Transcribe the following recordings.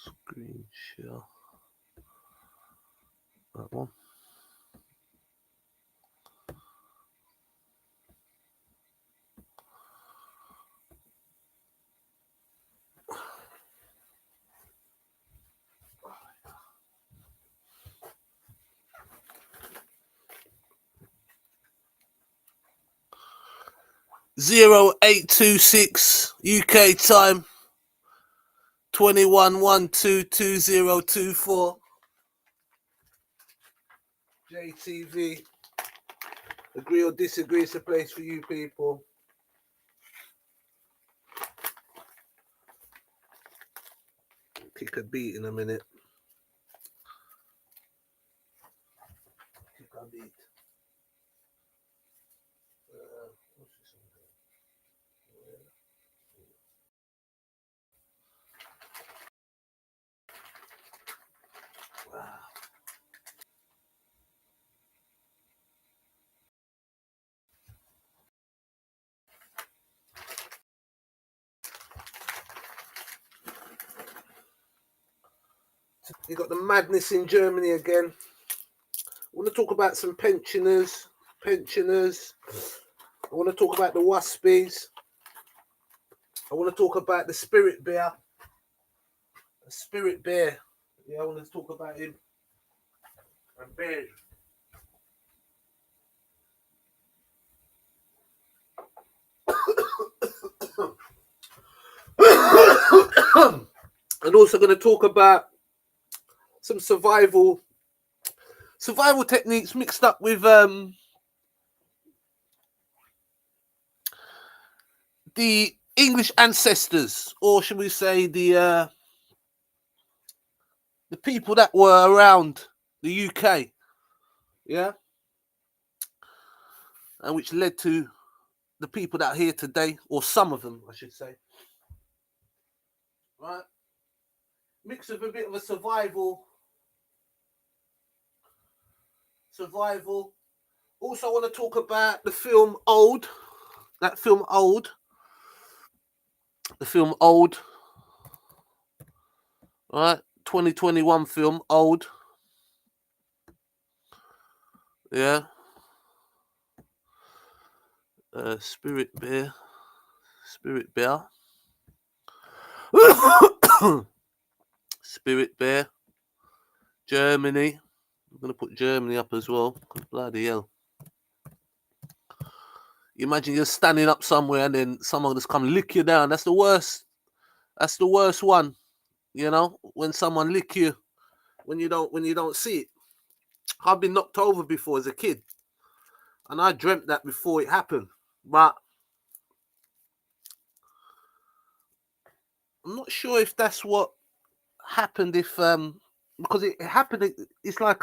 Screen share. That one. (0826) UK time. 21122024. JTV. Agree or disagree, it's a place for you people. Kick a beat in a minute. Kick a beat. What's this one? Wow. You got the madness in Germany again. I want to talk about some pensioners. I want to talk about the Waspies. I want to talk about the Spirit Bear. The Spirit Bear. Yeah, I want to talk about him. And bear. And also going to talk about some survival techniques mixed up with the English ancestors, or should we say the people that were around the UK, yeah, and which led to the people that are here today, or some of them, I should say. Right, mix of a bit of a survival. Also, I want to talk about the film Old. That film Old. The film Old. Right, 2021 film Old. Yeah. Spirit Bear. Spirit Bear. Spirit Bear. Germany. I'm going to put Germany up as well. Bloody hell. You imagine you're standing up somewhere and then someone just come lick you down. That's the worst. That's the worst one. You know, when someone lick you when you don't see it. I've been knocked over before as a kid. And I dreamt that before it happened. But I'm not sure if that's what happened, if because it happened, it's like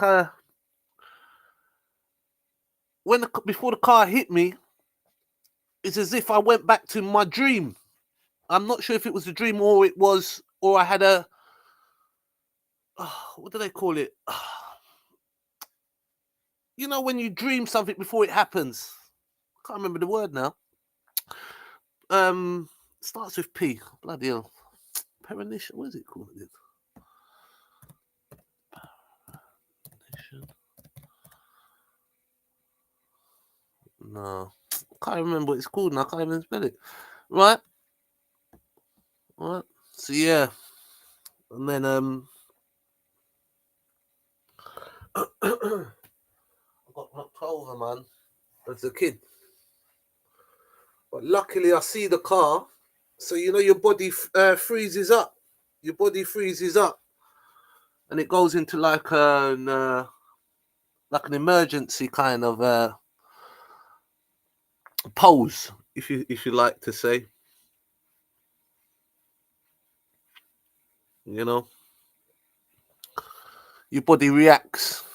before the car hit me, it's as if I went back to my dream. I'm not sure if it was a dream or I had a what do they call it? You know, when you dream something before it happens. I can't remember the word now. Starts with P. Bloody hell. Premonition. What is it called again? No. I can't remember what it's called now. I can't even spell it. Right? So yeah. And then I got knocked over, man, as a kid. But luckily I see the car. So you know your body freezes up. Your body freezes up. And it goes into like an emergency kind of pose, if you like to say. You know, your body reacts.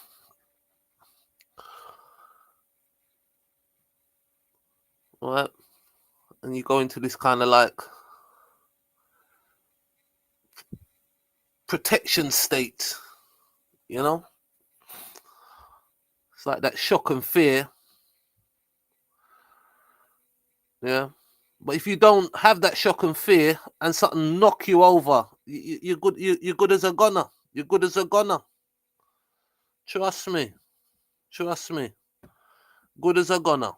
Right? And you go into this kind of like protection state. You know? It's like that shock and fear. Yeah. But if you don't have that shock and fear and something knock you over, You're good. You're good as a gunner. You're good as a gunner. Trust me. Trust me. Good as a gunner.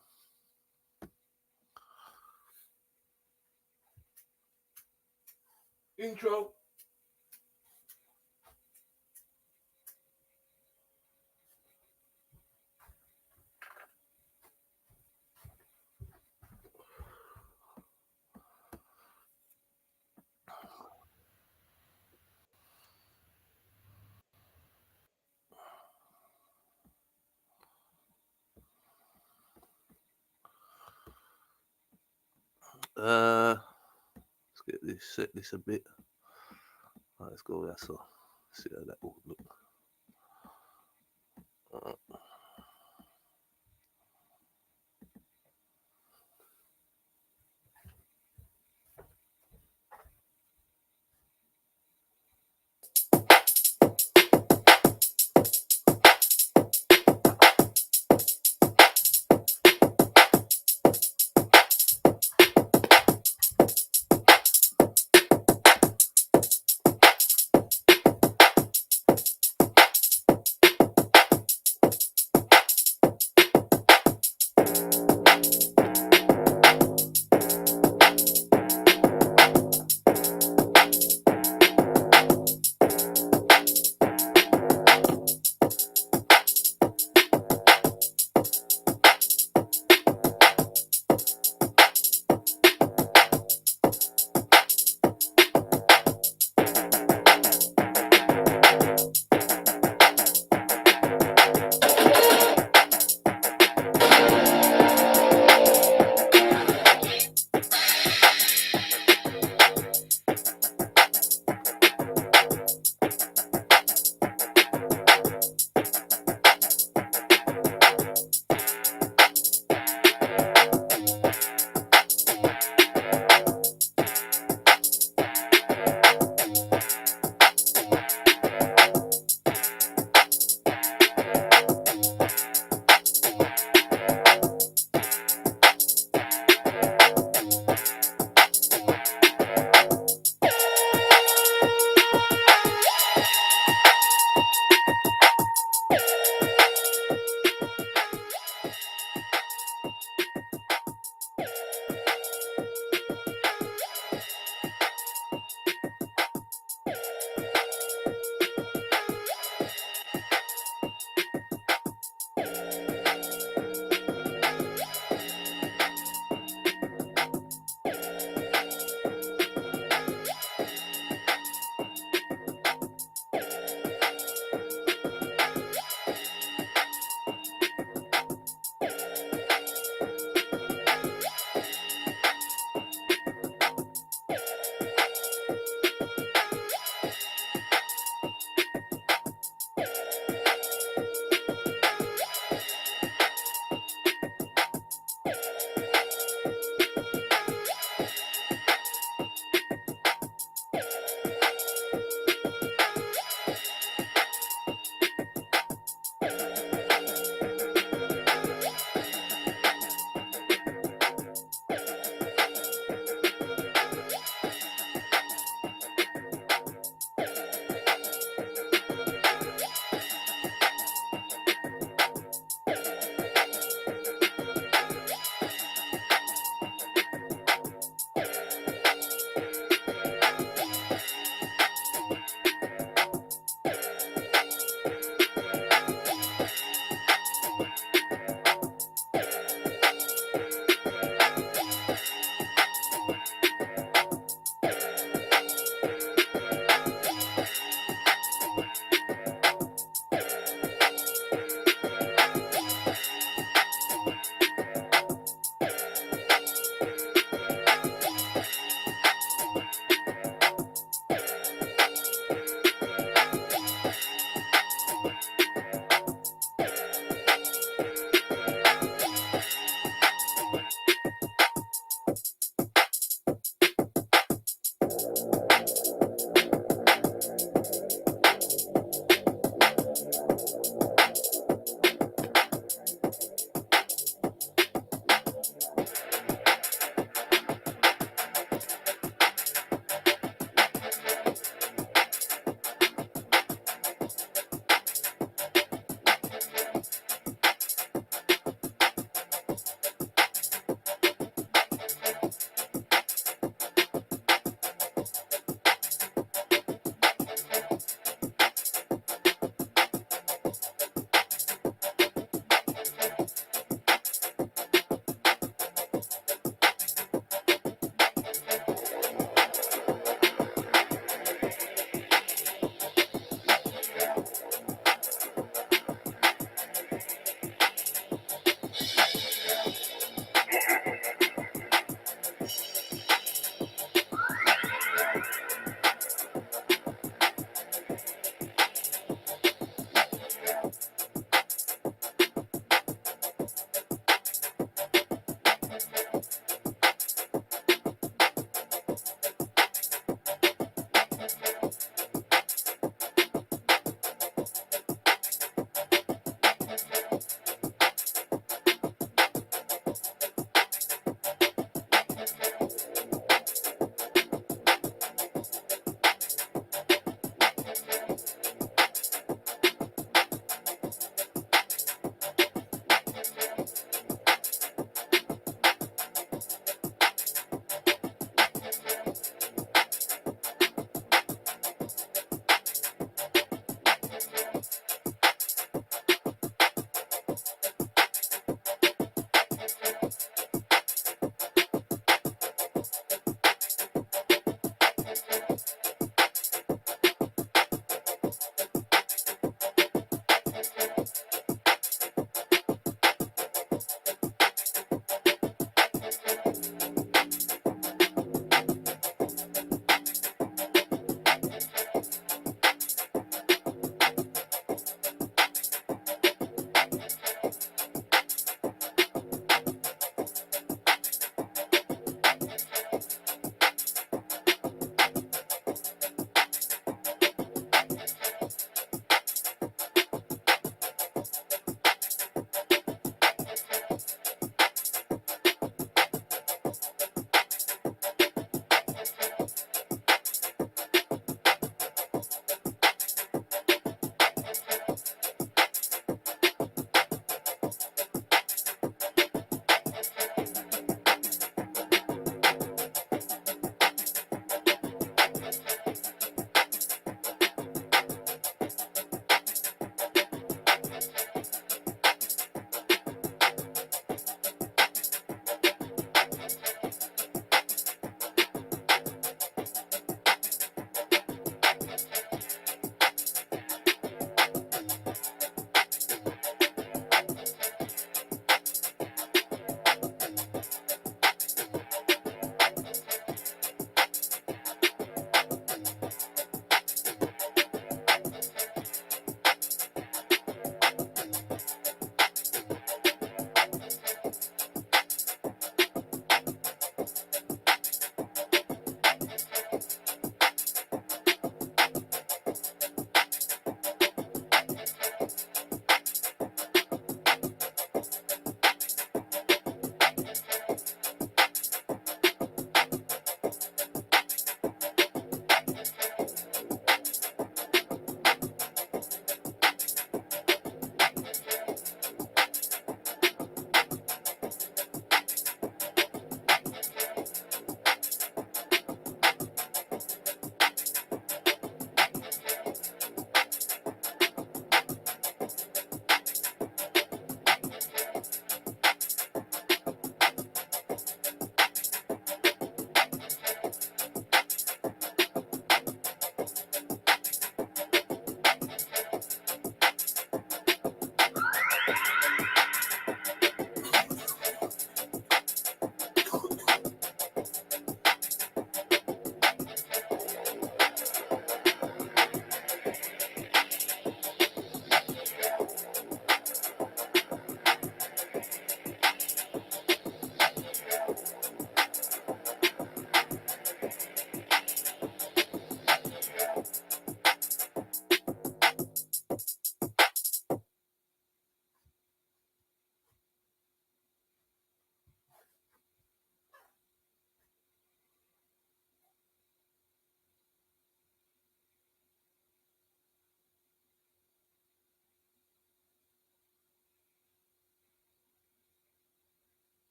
Intro. Let's get this, set this a bit. Right, let's go there. So, see how that will look.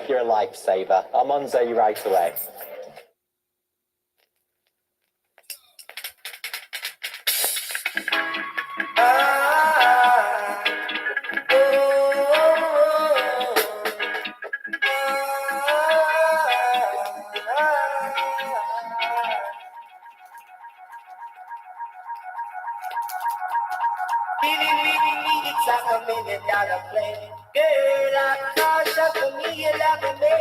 You're a lifesaver. I'm on to you right away. It's like $1 million plane. Girl, I'm cautious for me, you love me.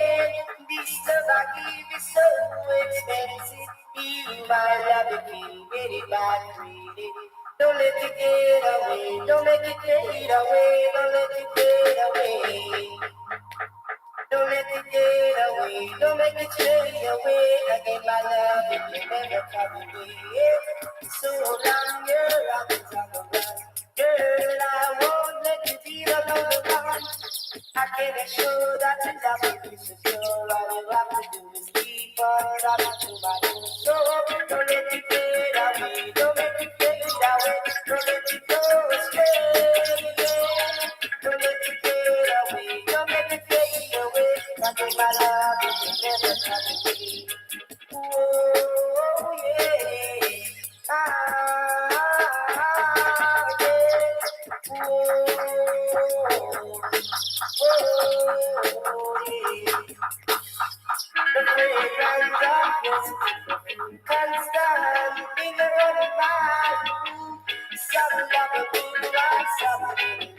This love I give is so expensive. You might love it, get it back, read it. Don't let it get away, don't let it fade away, don't let it fade away. Don't let it get away, don't make it fade away. I gave my love, it can never come away. So long, you're out of time. Girl, I won't let you feel alone. I can assure that you love me, this is secure. All you have to do is keep on running to my own soul. Don't let it fade away, don't let it fade away. Don't let it go astray. Don't let it fade away, don't let it fade away. I give my love, it will never come away. Oh, yeah. The fragrant darkness can stand in the road of my room. Some love a good one, some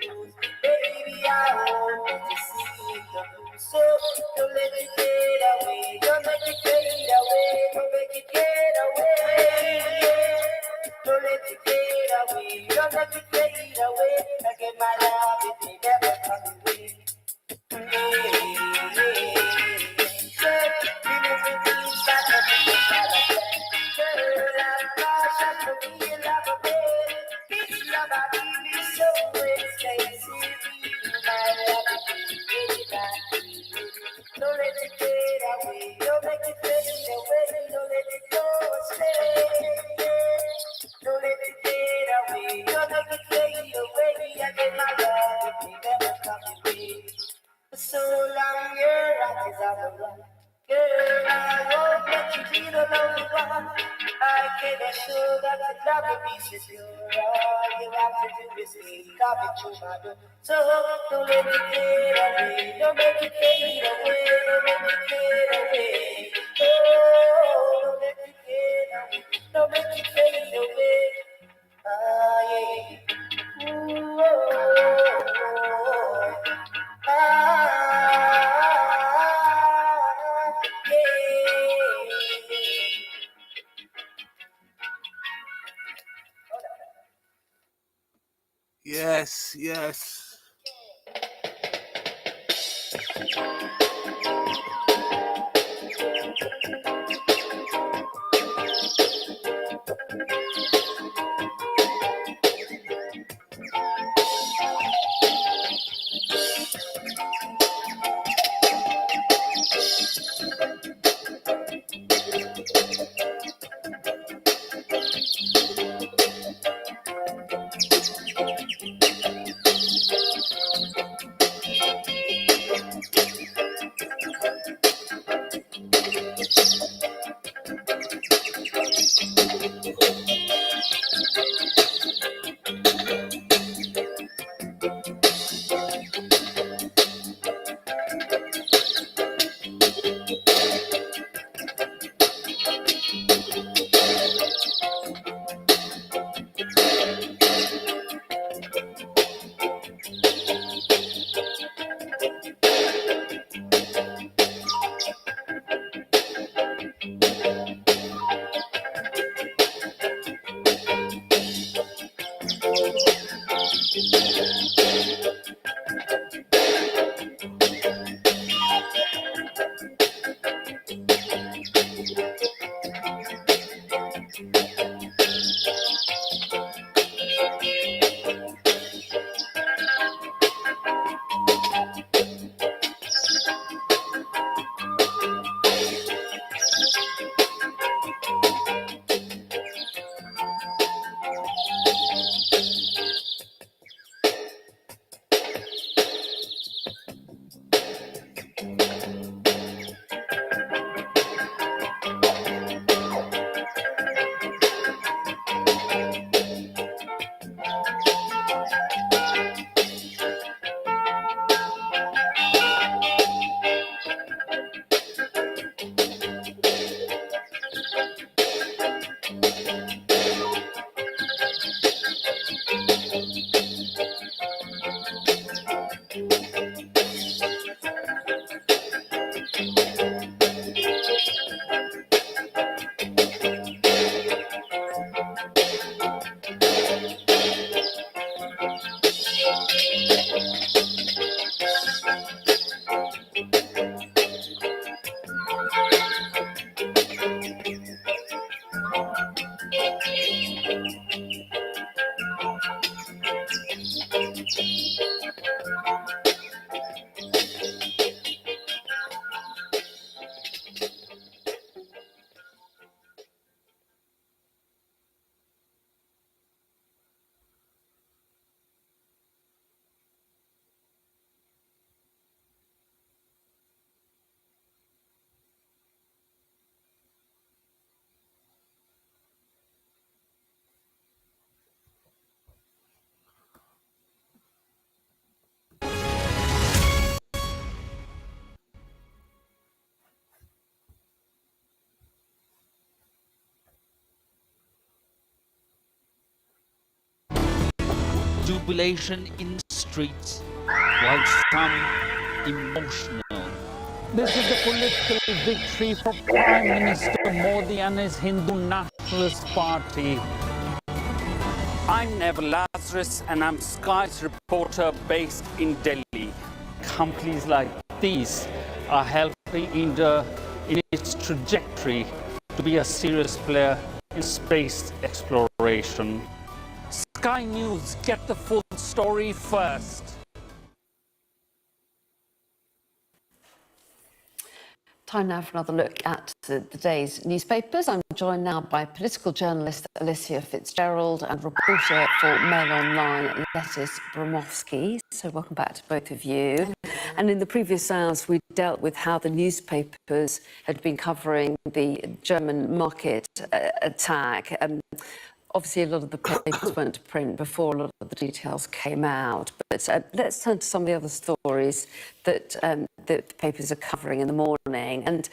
lose. Baby, I want to see the blue. So don't let it get away, don't let it fade away, don't make it get away. Don't let it get away, don't let it fade away. Again, my love, it may never come away. Don't let it fade away, don't make it fade away, don't let it go astray. Don't let it fade away, don't make it fade away. I get my love, it may never come away. So long your heart is on the run. Girl, I won't let you feel alone. I can assure that the love will be secure. All you have to do is come into my door. So don't let it get away, don't make it fade away, don't make it fade away. Oh, don't let it get away, don't make it fade away. Ah, yeah. Ooh, oh, oh, oh. Yes, yes. jubilation in the streets, while some emotional. This is the political victory for Prime Minister Modi and his Hindu Nationalist Party. I'm Neville Lazarus and I'm Sky's reporter based in Delhi. Companies like these are helping India in its trajectory to be a serious player in space exploration. Sky News, get the full story first. Time now for another look at the day's newspapers. I'm joined now by political journalist Alicia Fitzgerald and reporter for Mail Online, Lettice Bromowski. So welcome back to both of you. And in the previous hours, we dealt with how the newspapers had been covering the German market attack. Obviously, a lot of the papers went to print before a lot of the details came out. But let's turn to some of the other stories that the papers are covering in the morning. And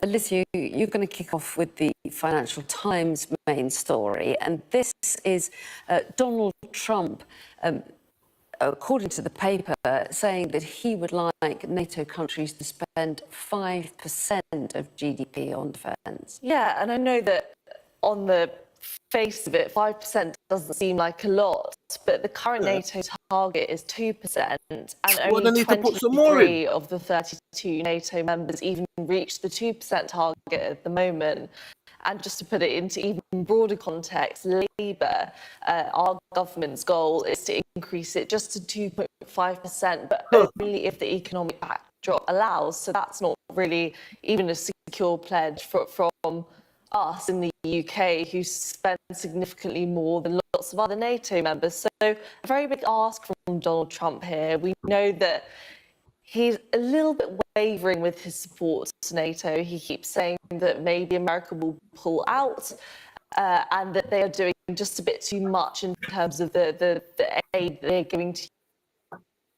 Alicia, you're going to kick off with the Financial Times main story. And this is Donald Trump, according to the paper, saying that he would like NATO countries to spend 5% of GDP on defence. Yeah, and I know that on the face of it, 5% doesn't seem like a lot, but the current NATO target is 2%, and only 23 of the 32 NATO members even reached the 2% target at the moment. And just to put it into even broader context, Labour, our government's goal is to increase it just to 2.5%, but only if the economic backdrop allows. So that's not really even a secure pledge from us in the UK, who spend significantly more than lots of other NATO members. So a very big ask from Donald Trump here. We know that he's a little bit wavering with his support to NATO. He keeps saying that maybe America will pull out and that they are doing just a bit too much in terms of the aid they're giving to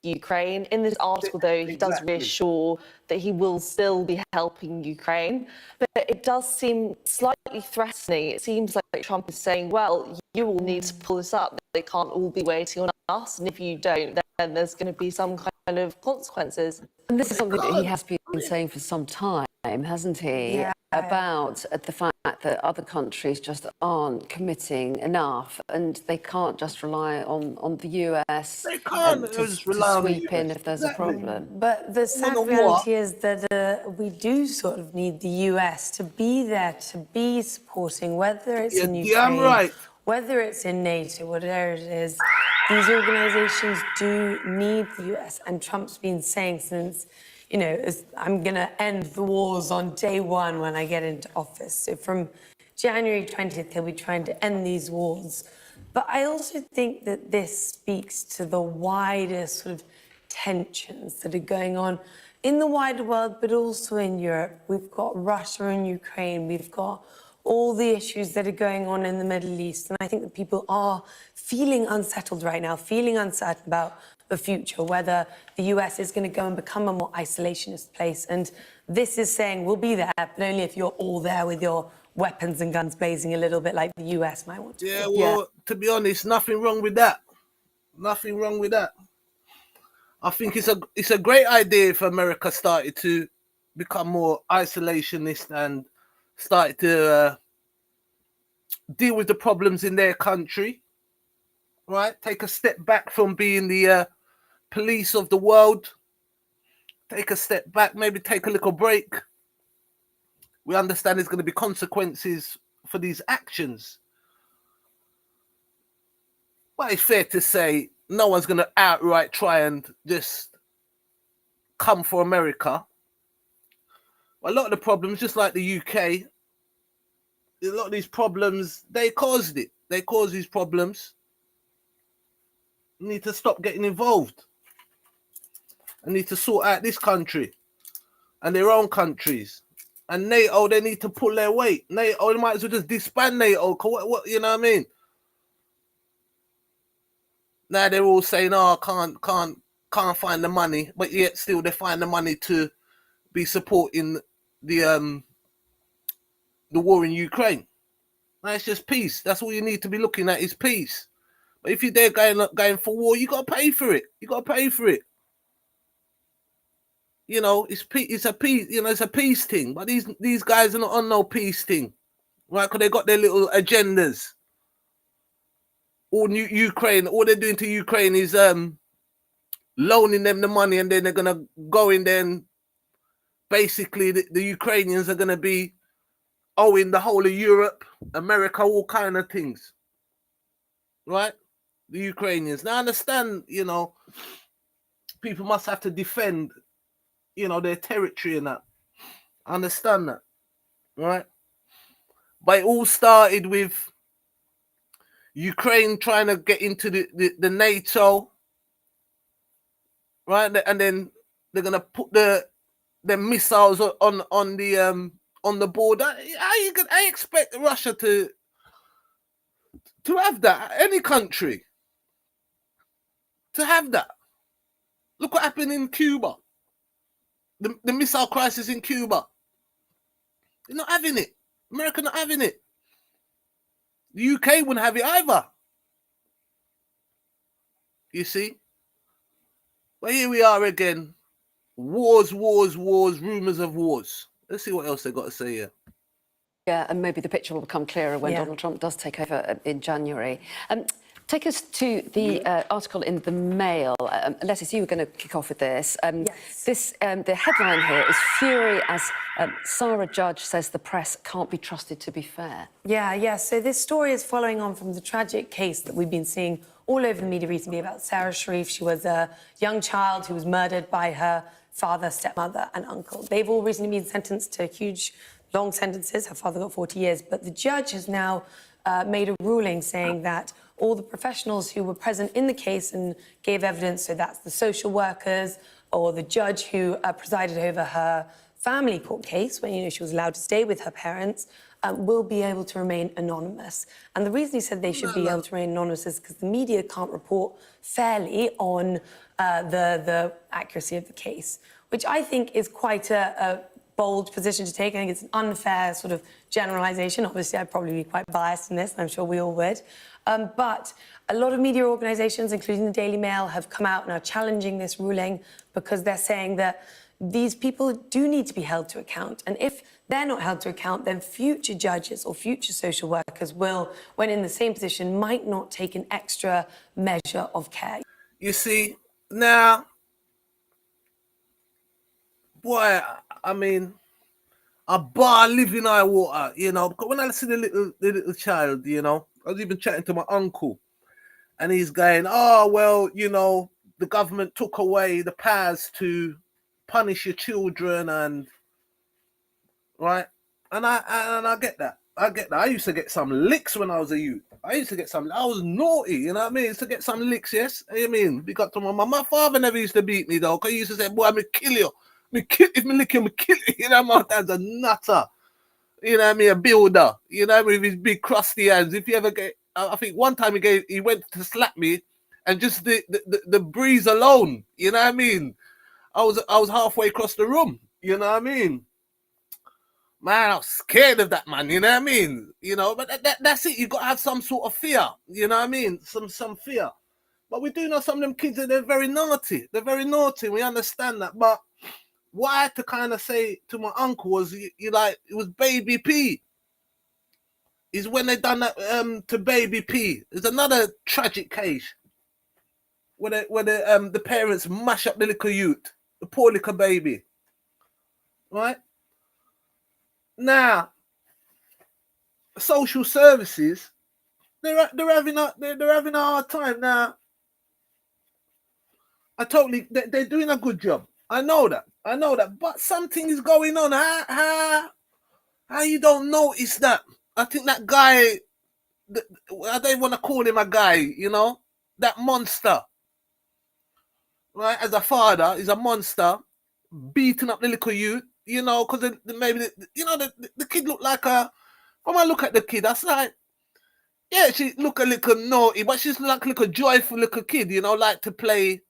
Ukraine. In this article, though, he does reassure that he will still be helping Ukraine. But it does seem slightly threatening. It seems like Trump is saying, well, you all need to pull this up. They can't all be waiting on us. And if you don't, then there's going to be some kind of consequences. And this is something that he has been saying for some time, hasn't he? Yeah. About the fact that other countries just aren't committing enough and they can't just rely on the US they can't to sweep in if there's a problem. But the sad reality is that we do sort of need the US to be there, to be supporting, whether it's in Ukraine, whether it's in NATO, whatever it is. These organisations do need the US, and Trump's been saying since, you know, I'm going to end the wars on day one when I get into office. So from January 20th, he'll be trying to end these wars. But I also think that this speaks to the wider sort of tensions that are going on in the wider world, but also in Europe. We've got Russia and Ukraine. We've got all the issues that are going on in the Middle East. And I think that people are feeling unsettled right now, feeling uncertain about the future, whether the US is going to go and become a more isolationist place. And this is saying we'll be there, but only if you're all there with your weapons and guns blazing, a little bit like the US might want to. Yeah, well, to be honest, nothing wrong with that. Nothing wrong with that. I think it's a great idea if America started to become more isolationist and started to deal with the problems in their country, right? Take a step back from being the police of the world. Take a step back, maybe take a little break. We understand there's going to be consequences for these actions. But it's fair to say no one's going to outright try and just come for America. A lot of the problems, just like the UK, a lot of these problems, they caused it. They caused these problems. You need to stop getting involved. I need to sort out this country and their own countries. And NATO, they need to pull their weight. NATO, they might as well just disband NATO. What you know what I mean? Now they're all saying, "Oh, can't find the money," but yet still they find the money to be supporting the war in Ukraine. Now it's just peace. That's all you need to be looking at is peace. But if you're there going for war, you got to pay for it. You got to pay for it. You know, it's a peace. You know, it's a peace thing. But these guys are not on no peace thing, right? Because they got their little agendas. All Ukraine, all they're doing to Ukraine is loaning them the money, and then they're gonna go in there and basically the Ukrainians are gonna be owing the whole of Europe, America, all kind of things, right? The Ukrainians. Now I understand, you know, people must have to defend, you know, their territory and that. I understand that, right? But it all started with Ukraine trying to get into the NATO, right? And then they're gonna put the missiles on the border. I expect Russia to have that. Any country to have that. Look what happened in Cuba. The missile crisis in Cuba. They're not having it. America not having it. The UK wouldn't have it either. You see? But here we are again. Wars, rumors of wars. Let's see what else they got to say here. Yeah, and maybe the picture will become clearer when Donald Trump does take over in January. Take us to the article in the Mail. Alessis, you were going to kick off with this. Yes. The headline here is "Fury as Sarah Judge says the press can't be trusted to be fair." Yeah. So this story is following on from the tragic case that we've been seeing all over the media recently about Sarah Sharif. She was a young child who was murdered by her father, stepmother, and uncle. They've all recently been sentenced to huge, long sentences. Her father got 40 years, but the judge has now made a ruling saying that all the professionals who were present in the case and gave evidence, so that's the social workers or the judge who presided over her family court case when, you know, she was allowed to stay with her parents, will be able to remain anonymous. And the reason he said they should be able to remain anonymous is because the media can't report fairly on the accuracy of the case, which I think is quite a bold position to take. I think it's an unfair sort of generalisation. Obviously, I'd probably be quite biased in this, and I'm sure we all would. But a lot of media organisations, including the Daily Mail, have come out and are challenging this ruling because they're saying that these people do need to be held to account. And if they're not held to account, then future judges or future social workers will, when in the same position, might not take an extra measure of care. You see, now, boy, I mean, a bar living eye water, you know, because when I see the little child, you know, I was even chatting to my uncle, and he's going, oh, well, you know, the government took away the powers to punish your children, and right, and I get that. I used to get some licks when I was a youth. I was naughty, you know what I mean? I used to get some licks, yes. You know what I mean? Because to my father never used to beat me though, because he used to say, boy, I'm gonna kill you. If me lick you, I'm gonna kill you. You know, my dad's a nutter. You know what I mean? A builder. You know, with his big crusty hands. If you ever get, I think one time he went to slap me, and just the breeze alone, you know what I mean? I was halfway across the room, you know what I mean? Man, I was scared of that man, you know what I mean? You know, but that's it. You got to have some sort of fear, you know what I mean? Some fear. But we do know some of them kids, they're very naughty. They're very naughty. We understand that. But what I had to kind of say to my uncle was, you like, it was Baby P. Is when they done that to Baby P. There's another tragic case where the parents mash up the little youth, the poor little baby. Right? Now, social services, they're having a hard time now. They're doing a good job. I know that, but something is going on. How you don't notice that? I think that guy, I don't want to call him a guy, you know, that monster, right? As a father, he's a monster, beating up the little youth, you know, because maybe, you know, the kid looked like when I look at the kid, that's like, yeah, she look a little naughty, but she's like a little joyful little kid, you know, like to play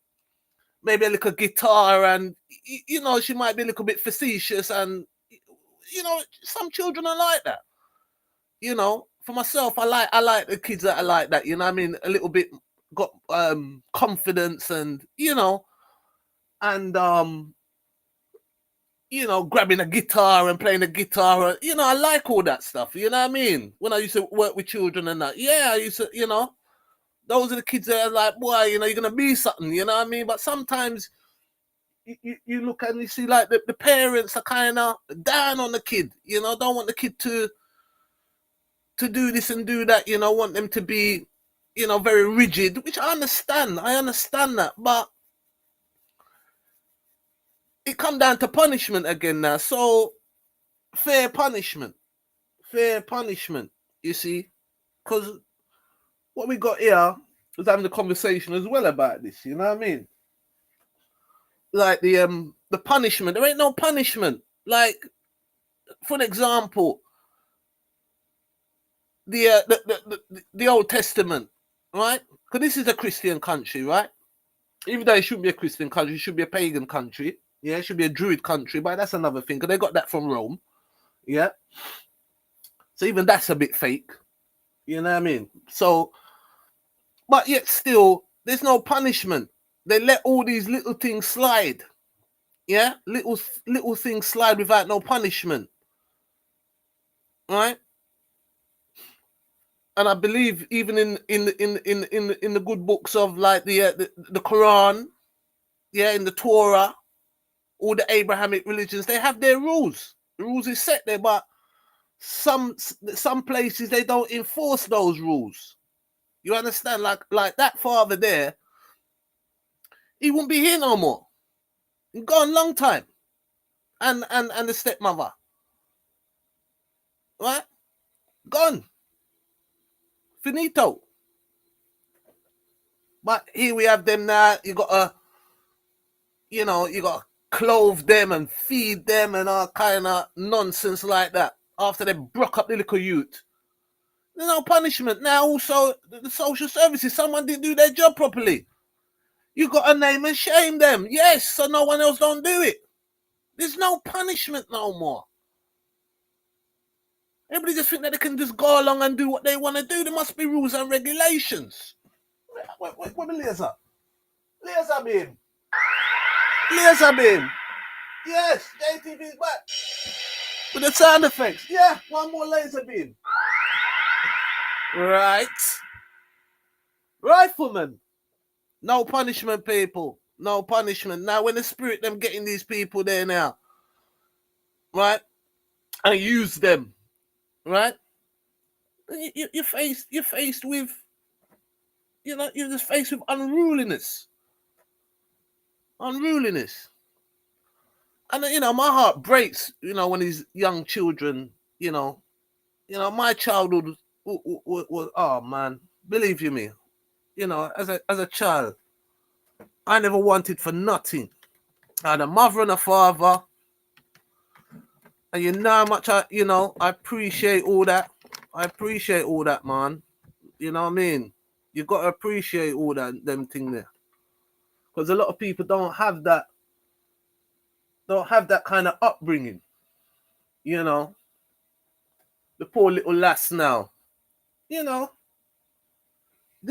maybe a little guitar, and, you know, she might be a little bit facetious, and, you know, some children are like that. You know, for myself, I like the kids that are like that, you know what I mean? A little bit got confidence and and grabbing a guitar and playing a guitar. I like all that stuff. You know what I mean? When I used to work with children and that, I used to, those are the kids that are like, boy, you're gonna be something. You know what I mean? But sometimes you look and you see like the parents are kind of down on the kid. Don't want the kid to do this and do that. Want them to be, very rigid, which I understand. I understand that, but it come down to punishment again now. So fair punishment, you see, because what we got here was having a conversation as well about this, you know what I mean? Like the punishment, there ain't no punishment. Like, for an example, the Old Testament, right? Because this is a Christian country, right? Even though it shouldn't be a Christian country, it should be a pagan country. Yeah, it should be a Druid country, but that's another thing, because they got that from Rome. Yeah. So even that's a bit fake. You know what I mean? So, but yet still, there's no punishment. They let all these little things slide. Yeah? Little things slide without no punishment. Right? And I believe even in the good books of like the Quran, in the Torah, all the Abrahamic religions, they have their rules. The rules is set there, but some places they don't enforce those rules. You understand? Like that father there, he won't be here no more. He's gone long time. And the stepmother. Right? Gone. Finito. But here we have them now. You got to clothe them and feed them and all kind of nonsense like that. After they broke up the little youth. There's no punishment. Now also, the social services, someone didn't do their job properly. You got to name and shame them. Yes, so no one else don't do it. There's no punishment no more. Everybody just think that they can just go along and do what they want to do. There must be rules and regulations. Where the laser? Laser beam. Laser beam. Yes, JTV's back. With the sound effects. Yeah, one more laser beam. Right. Rifleman. No punishment, people. No punishment. Now, when the spirit them getting these people there now, right, and use them, right? You're faced with, you're just faced with unruliness. Unruliness. And my heart breaks, when these young children, my childhood was oh man, believe you me, as a child, I never wanted for nothing. I had a mother and a father, and you know how much I appreciate all that. I appreciate all that, man. You know what I mean? You got to appreciate all that, them thing there, because a lot of people don't have that kind of upbringing. The poor little lass now, they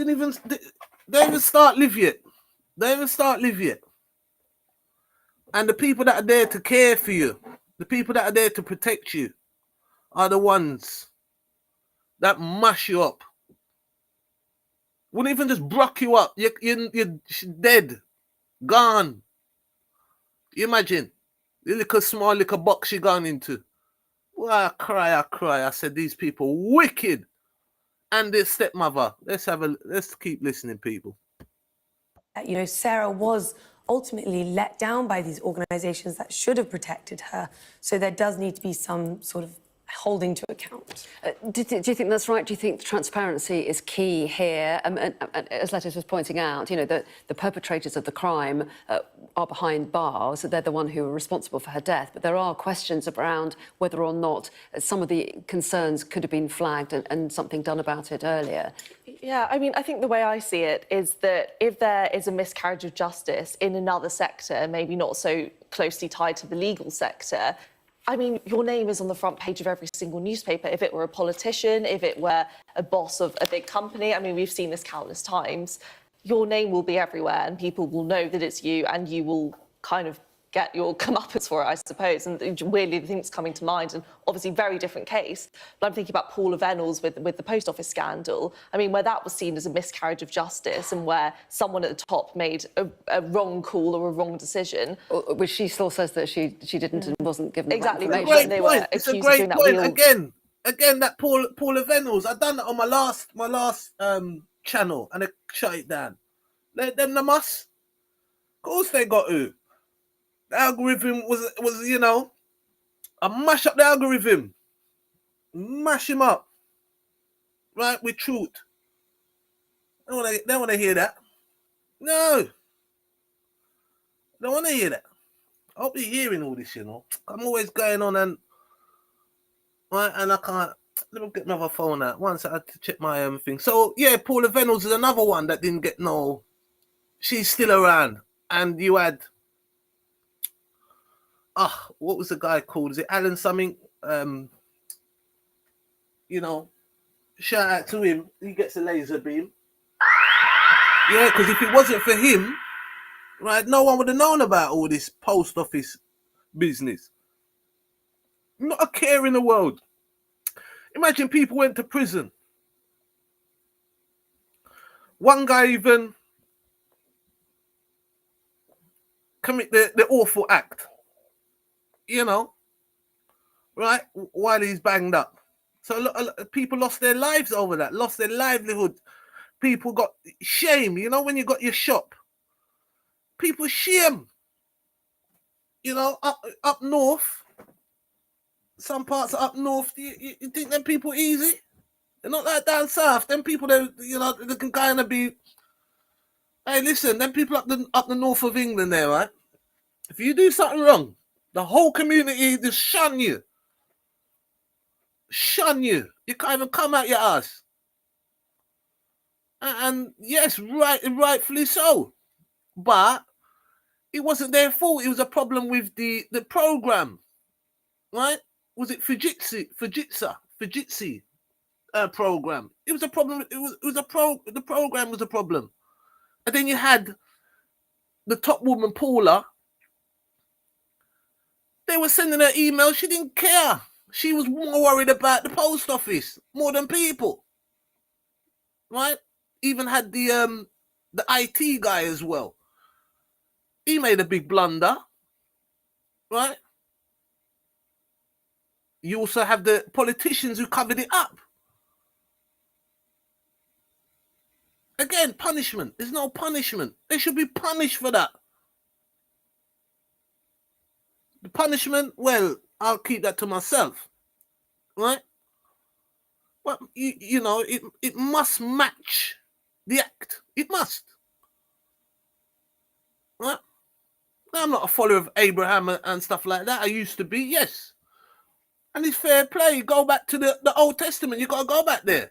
even start live yet. They even start live yet. And the people that are there to care for you, the people that are there to protect you, are the ones that mash you up. Wouldn't even just broke you up. You're dead, gone. You imagine the small little box you gone into. Well, I cry. I said these people wicked. And their stepmother. Let's keep listening, people. Sarah was ultimately let down by these organisations that should have protected her. So there does need to be some sort of holding to account. Do you think that's right? Do you think transparency is key here? And as Lettice was pointing out, the perpetrators of the crime are behind bars. They're the one who are responsible for her death. But there are questions around whether or not some of the concerns could have been flagged and something done about it earlier. Yeah, I mean, I think the way I see it is that if there is a miscarriage of justice in another sector, maybe not so closely tied to the legal sector, I mean, your name is on the front page of every single newspaper. If it were a politician, if it were a boss of a big company, I mean, we've seen this countless times. your name will be everywhere and people will know that it's you, and you will kind of get your comeuppance for it, I suppose. And weirdly, the thing that's coming to mind, and obviously very different case, but I'm thinking about Paula Venables with the post office scandal. I mean, where that was seen as a miscarriage of justice and where someone at the top made a wrong call or a wrong decision. Which she still says that she didn't and wasn't given Exactly. the right But information. they were It's a accused of great doing that point. Again, that Paula Venables. I done that on my last channel, and they shut it down. Them the must. Of course they got to. The algorithm was I mash up the algorithm, mash him up, right, with truth. They want to hear that. No, don't want to hear that. I'll be hearing all this, I'm always going on and I can't. Let me get another phone out. Once I had to check my thing. So yeah, Paula Venables is another one that didn't get no. She's still around, and you had. What was the guy called? Is it Alan something? Shout out to him. He gets a laser beam. Yeah, because if it wasn't for him, right, no one would have known about all this post office business. Not a care in the world. Imagine people went to prison. One guy even commit the awful act. Right, while he's banged up. So a lot of people lost their lives over that, lost their livelihood. People got shame. When you got your shop, people shame. Up north, some parts up north, you think them people easy? They're not like down south. Them people, they can kind of be. Hey, listen, them people up the north of England there, right? If you do something wrong, the whole community just shun you. Shun you. You can't even come out your ass. And yes, rightfully so. But it wasn't their fault. It was a problem with the program, right? Was it Fujitsu program? It was a problem. The program was a problem. And then you had the top woman, Paula. They were sending her emails. She didn't care. She was more worried about the post office more than people, right? Even had the IT guy as well. He made a big blunder, right? You also have the politicians who covered it up. Again, punishment. There's no punishment. They should be punished for that. The punishment, well, I'll keep that to myself, right? Well, it must match the act. It must. Right? Now, I'm not a follower of Abraham and stuff like that. I used to be, yes. And it's fair play. Go back to the Old Testament. You got to go back there.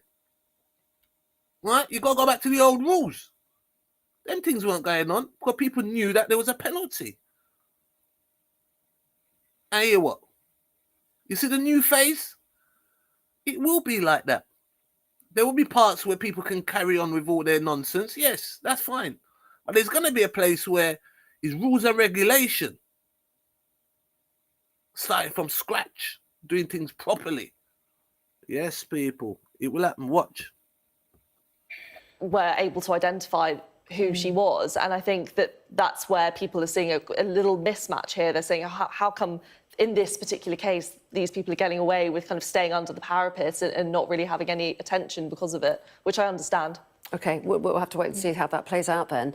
Right? You got to go back to the old rules. Them things weren't going on because people knew that there was a penalty. And hear what? You see the new phase? It will be like that. There will be parts where people can carry on with all their nonsense. Yes, that's fine. But there's going to be a place where it's rules and regulation. Starting from scratch. Doing things properly. Yes, people. It will happen. Watch. Were able to identify who she was. And I think that's where people are seeing a little mismatch here. They're saying, how come in this particular case, these people are getting away with kind of staying under the parapet and not really having any attention because of it, which I understand. OK, we'll have to wait and see how that plays out then.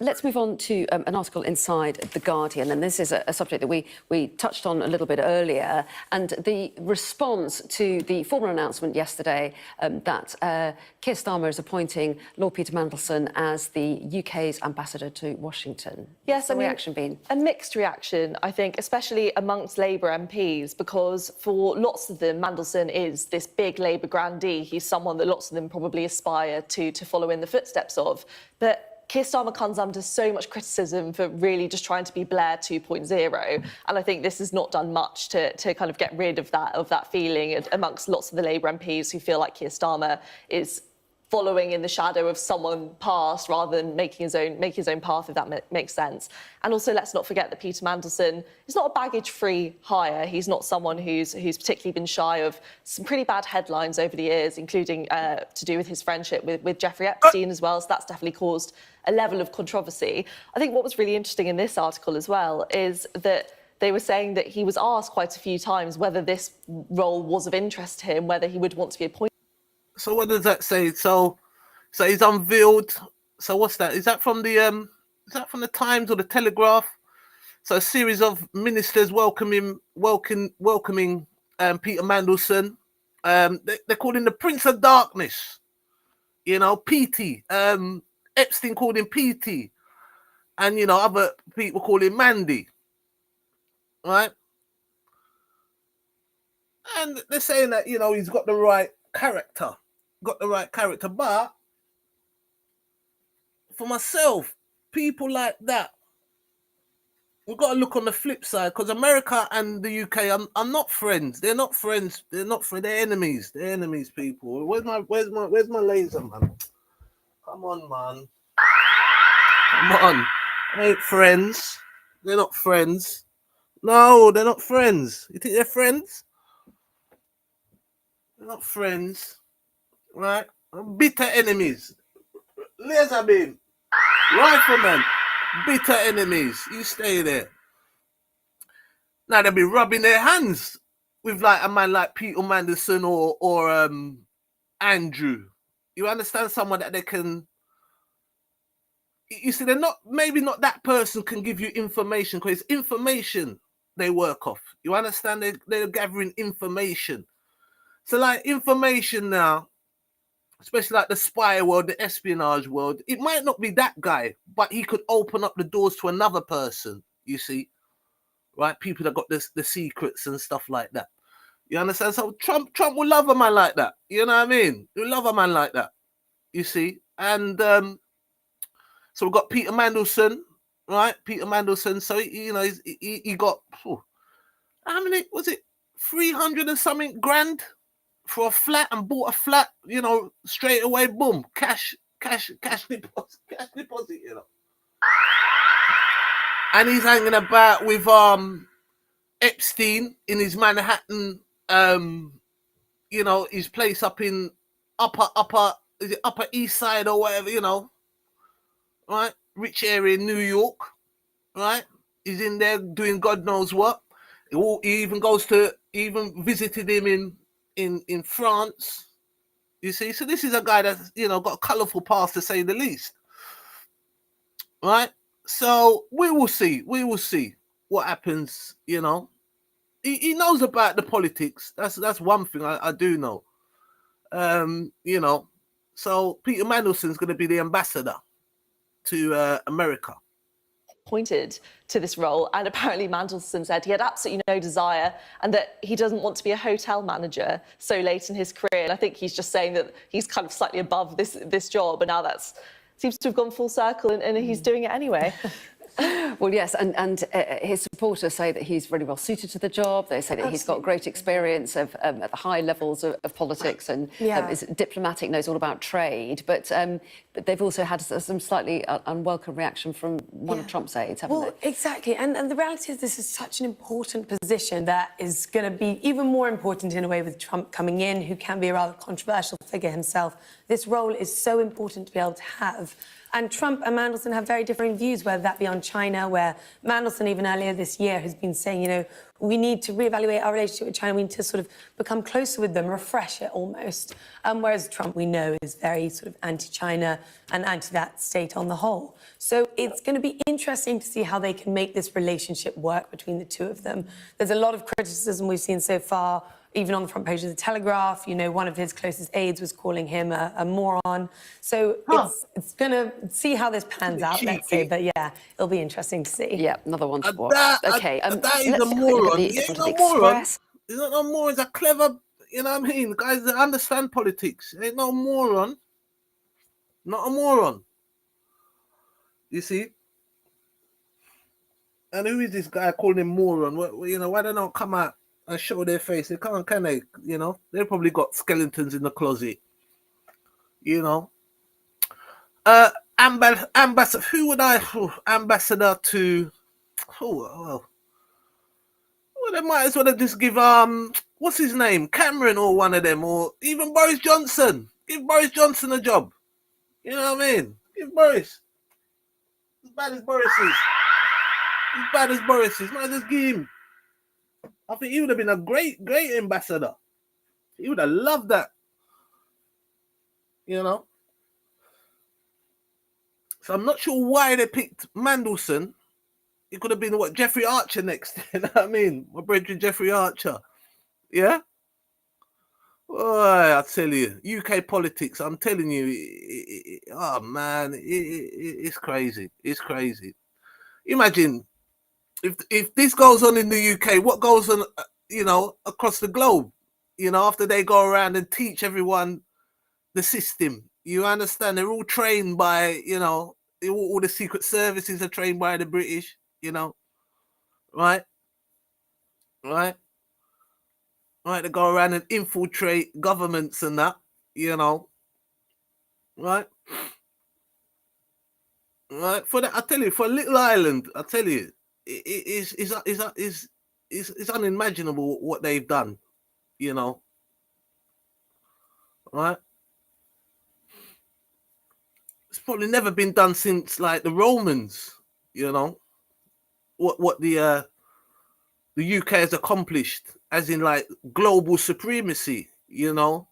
Let's move on to an article inside The Guardian, and this is a subject that we touched on a little bit earlier, and the response to the formal announcement yesterday that Keir Starmer is appointing Lord Peter Mandelson as the UK's ambassador to Washington. Yes, What's the reaction been? A mixed reaction, I think, especially amongst Labour MPs, because for lots of them, Mandelson is this big Labour grandee. He's someone that lots of them probably aspire to follow in the footsteps of. But Keir Starmer comes under so much criticism for really just trying to be Blair 2.0. And I think this has not done much to kind of get rid of that feeling amongst lots of the Labour MPs who feel like Keir Starmer is following in the shadow of someone past rather than making his own path, if that makes sense. And also, let's not forget that Peter Mandelson is not a baggage-free hire. He's not someone who's particularly been shy of some pretty bad headlines over the years, including to do with his friendship with Jeffrey Epstein as well. So that's definitely caused a level of controversy. I think what was really interesting in this article as well is that they were saying that he was asked quite a few times whether this role was of interest to him, whether he would want to be appointed. So what does that say? So he's unveiled. So what's that? Is that from the Times or the Telegraph? So a series of ministers welcoming Peter Mandelson. They called him the Prince of Darkness. You know, PT. Epstein called him PT, and you know other people call him Mandy. Right? And they're saying that you know he's got the right character. But for myself, people like that, we've got to look on the flip side, because America and the UK are not friends. They're not friends. They're enemies. They're enemies, people. Where's my laser, man? Come on, man. Come on. They ain't friends. They're not friends. No, they're not friends. You think they're friends? They're not friends. Right? Bitter enemies. Laser beam. Rifleman. Bitter enemies. You stay there. Now they'll be rubbing their hands with like a man like Peter Mandelson or Andrew. You understand? Someone that they can. You see, they're not. Maybe not that person can give you information, because it's information they work off. You understand? They're gathering information. So like information now, especially like the spy world, the espionage world, it might not be that guy, but he could open up the doors to another person, you see, right? People that got the secrets and stuff like that. You understand? So Trump will love a man like that. You know what I mean? He'll love a man like that, you see? And so we've got Peter Mandelson, right? Peter Mandelson. So, he got, how many, was it 300 and something grand? For a flat, and bought a flat, you know, straight away, boom, cash deposit, you know. And he's hanging about with Epstein in his Manhattan, you know, his place up in upper East Side or whatever, you know, right? Rich area in New York, right? He's in there doing God knows what. He even visited him in France, you see. So this is a guy that's, you know, got a colourful past, to say the least, right? So we will see what happens. You know, he knows about the politics. That's one thing I do know. You know, so Peter Mandelson's going to be the ambassador to America. Appointed to this role, and apparently Mandelson said he had absolutely no desire and that he doesn't want to be a hotel manager so late in his career. And I think he's just saying that he's kind of slightly above this job, and now that's seems to have gone full circle, and he's doing it anyway. Well, yes, and his supporters say that he's really well suited to the job. They say that he's got great experience of at the high levels of politics, and is diplomatic, knows all about trade. But they've also had some slightly unwelcome reaction from one of Trump's aides, haven't they? Well, exactly. And the reality is this is such an important position that is going to be even more important in a way with Trump coming in, who can be a rather controversial figure himself. This role is so important to be able to have. And Trump and Mandelson have very differing views, whether that be on China, where Mandelson even earlier this year has been saying, you know, we need to reevaluate our relationship with China. We need to sort of become closer with them, refresh it almost. Whereas Trump, we know, is very sort of anti-China and anti that state on the whole. So it's going to be interesting to see how they can make this relationship work between the two of them. There's a lot of criticism we've seen so far, even on the front page of the Telegraph. You know, one of his closest aides was calling him a moron. So it's going to see how this pans out, let's say. But yeah, it'll be interesting to see. Yeah, another one to watch. Okay, that is a moron. He's not a moron. He's not a moron. He's a clever, you know what I mean? Guys that understand politics. He ain't no moron. Not a moron. You see? And who is this guy calling him moron? You know, why they don't come out and show their face? They can't, can they? You know, they probably got skeletons in the closet. You know, ambassador. Who would I? Ambassador to? Well, they might as well just give what's his name, Cameron, or one of them, or even Boris Johnson. Give Boris Johnson a job. You know what I mean? Give Boris. As bad as Boris is. As bad as Boris is. Might just give him. I think he would have been a great ambassador. He would have loved that. You know? So I'm not sure why they picked Mandelson. It could have been what, Jeffrey Archer next. You know what I mean? My brother Jeffrey Archer. Yeah? Boy, I tell you, UK politics, I'm telling you, oh man, it's crazy. It's crazy. Imagine if this goes on in the UK, what goes on, you know, across the globe, you know, after they go around and teach everyone the system. You understand? They're all trained by, you know, all the secret services are trained by the British, you know, right? Right? Right, to go around and infiltrate governments and that, you know, right? Right, for that, I tell you, for a little island, I tell you, it's unimaginable what they've done, you know, right? It's probably never been done since like the Romans, you know, what the UK has accomplished, as in like global supremacy, you know,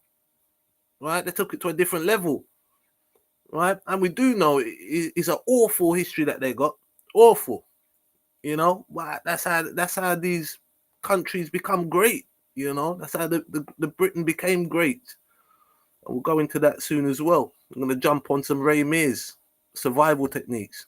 right? They took it to a different level, right? And we do know it's an awful history that they got, awful, you know. But that's how these countries become great, you know. That's how the Britain became great. And we'll go into that soon as well. I'm going to jump on some Ray Mears survival techniques.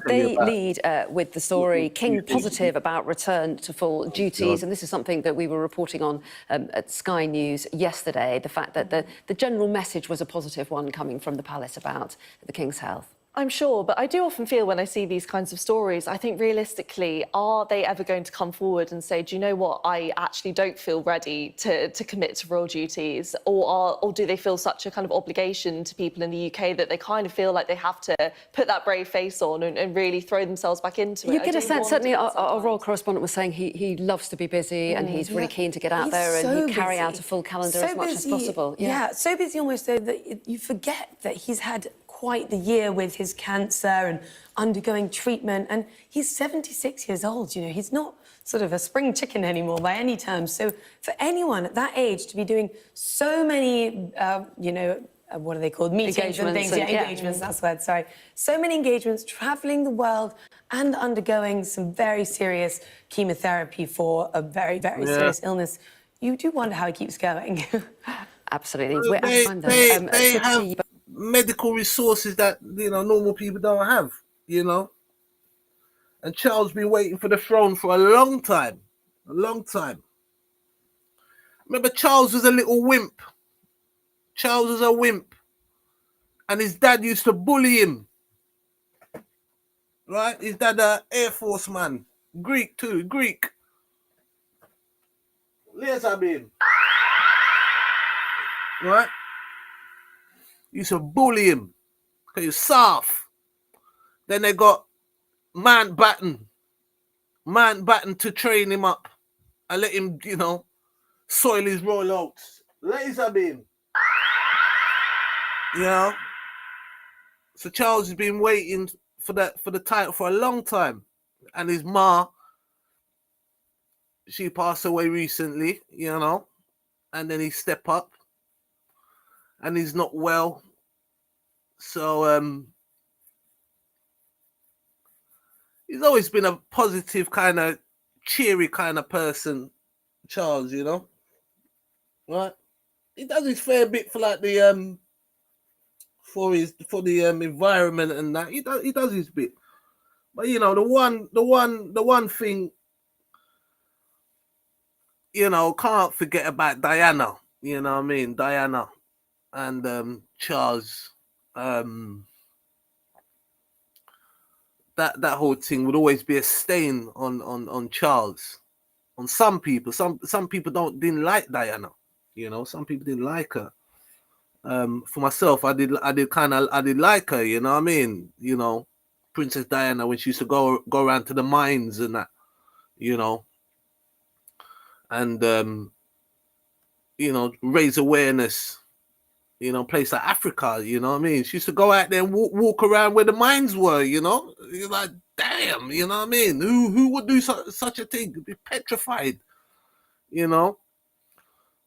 They lead with the story King positive about return to full duties, and this is something that we were reporting on at Sky News yesterday, the fact that the general message was a positive one coming from the palace about the King's health. I'm sure, but I do often feel when I see these kinds of stories, I think realistically, are they ever going to come forward and say, do you know what, I actually don't feel ready to commit to royal duties? Or do they feel such a kind of obligation to people in the UK that they kind of feel like they have to put that brave face on and really throw themselves back into it? You get a sense, certainly our royal correspondent was saying he loves to be busy and he's really keen to get out there and he'd carry out a full calendar as much as possible. Yeah, so busy almost so that you forget that he's had quite the year with his cancer and undergoing treatment, and he's 76 years old. You know, he's not sort of a spring chicken anymore by any terms. So for anyone at that age to be doing so many, you know, what are they called? Meetings and things. Engagements, that's the word, sorry. So many engagements, travelling the world and undergoing some very serious chemotherapy for a very, very serious illness. You do wonder how he keeps going. Absolutely. We're out of time, they have medical resources that, you know, normal people don't have, you know. And Charles been waiting for the throne for a long time. A long time. Remember, Charles was a little wimp. Charles was a wimp. And his dad used to bully him. Right? His dad, Air Force man. Greek too, Greek. Let's have him. Right? Used to bully him. Because he was soft. Then they got Mountbatten to train him up and let him, you know, soil his royal oats. Let's have him. You know? So Charles has been waiting for the title for a long time. And his ma, she passed away recently, you know, and then he stepped up and he's not well. So he's always been a positive kind of cheery kind of person, Charles, you know. Right? He does his fair bit for like the for the environment and that. He does his bit. But you know, the one thing, you know, can't forget about Diana. You know what I mean? Diana and Charles. That whole thing would always be a stain on Charles. On some people. Some people didn't like Diana. You know, some people didn't like her. For myself, I did like her, you know what I mean? You know, Princess Diana, when she used to go around to the mines and that, you know, and you know, raise awareness, you know, place like Africa, you know what I mean? She used to go out there and walk around where the mines were, you know? You're like, damn, you know what I mean? Who would do such a thing? Be petrified, you know?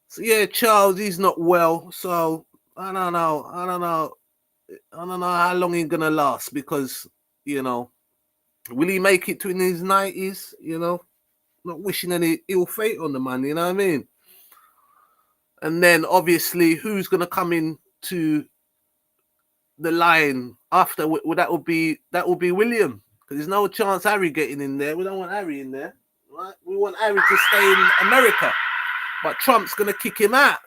So yeah, Charles, he's not well, so I don't know how long he's gonna last, because, you know, will he make it to in his 90s? You know, not wishing any ill fate on the man, you know what I mean? And then obviously, who's gonna come in to the line after? That will be William, because there's no chance Harry getting in there. We don't want Harry in there, right? We want Harry to stay in America, but Trump's gonna kick him out.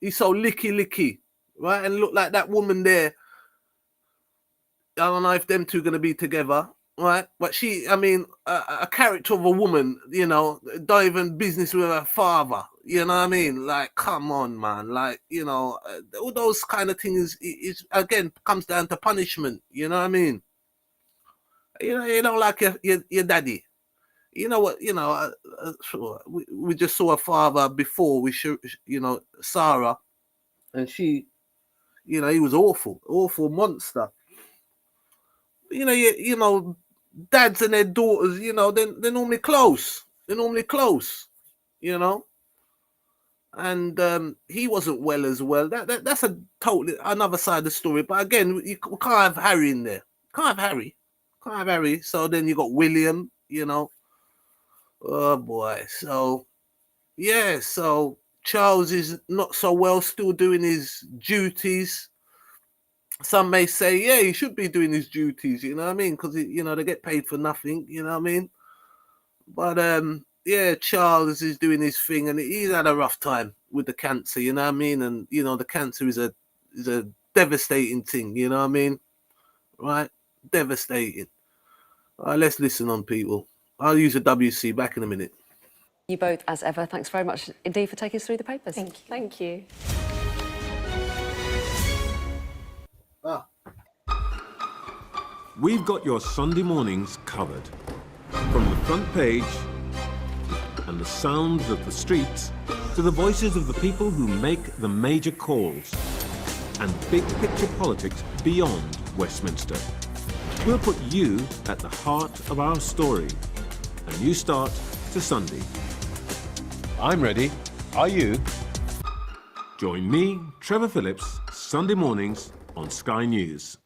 He's so licky, right? And look like that woman there. I don't know if them two are going to be together, right? But she, I mean, a character of a woman, you know, don't even business with her father. You know what I mean? Like, come on, man. Like, you know, all those kind of things is again comes down to punishment. You know what I mean? You don't like your daddy. You know what? You know, we just saw a father before. We should, you know, Sarah, and she, you know, he was awful monster. You know, dads and their daughters, you know, they're normally close. You know. And he wasn't well as well. That's a totally another side of the story. But again, we can't have Harry in there. Can't have Harry. So then you got William, you know. Oh boy. So yeah, so Charles is not so well, still doing his duties. Some may say, yeah, he should be doing his duties, you know what I mean? Because, you know, they get paid for nothing, you know what I mean? But, yeah, Charles is doing his thing, and he's had a rough time with the cancer, you know what I mean? And, you know, the cancer is a devastating thing, you know what I mean? Right? Devastating. All right, let's listen on, people. I'll use a WC. Back in a minute. You both, as ever, thanks very much indeed for taking us through the papers. Thank you. Thank you. We've got your Sunday mornings covered. From the front page and the sounds of the streets to the voices of the people who make the major calls and big picture politics beyond Westminster. We'll put you at the heart of our story. A new start to Sunday. I'm ready. Are you? Join me, Trevor Phillips, Sunday mornings on Sky News.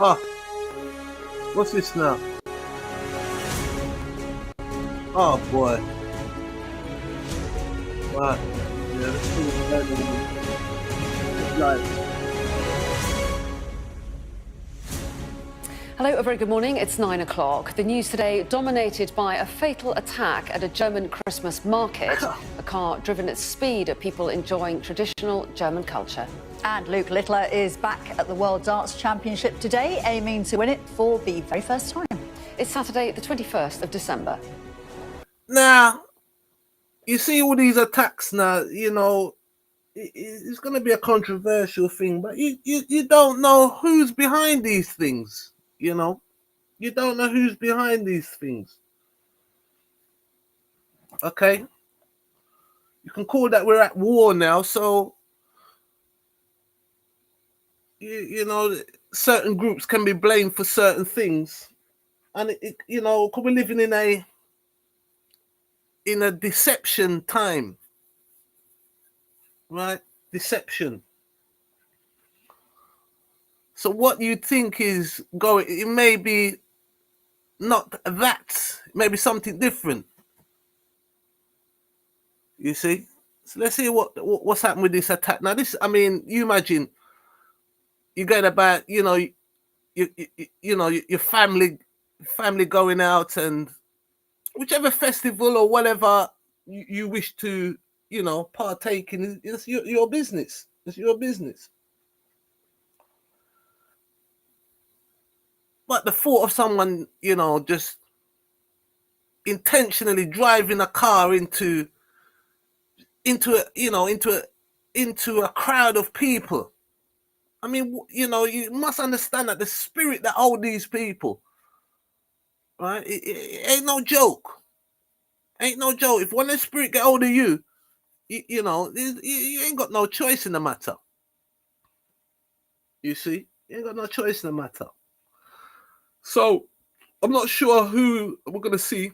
Oh, what's this now? Oh boy. Right. Yeah, let's see what's going on. Right. Hello, a very good morning. It's 9 o'clock. The news today dominated by a fatal attack at a German Christmas market. A car driven at speed at people enjoying traditional German culture. And Luke Littler is back at the World Darts Championship today, aiming to win it for the very first time. It's Saturday, the 21st of December. Now, you see all these attacks now, you know, it's going to be a controversial thing, but you don't know who's behind these things, you know. You don't know who's behind these things. Okay? You can call that we're at war now, so, you know, certain groups can be blamed for certain things. And, you know, we're living in a deception time, right? Deception. So what you think is going, it may be not that, it may be something different. You see? So let's see what's happened with this attack. Now this, I mean, you imagine you're going about, you know, you know, your family going out and whichever festival or whatever you wish to, you know, partake in, it's your business. It's your business. But the thought of someone, you know, just intentionally driving a car into a crowd of people. I mean, you know, you must understand that the spirit that hold these people, right? It ain't no joke. Ain't no joke. If one of the spirit get hold of you, you know, you ain't got no choice in the matter. You see, you ain't got no choice in the matter. So I'm not sure who we're gonna see.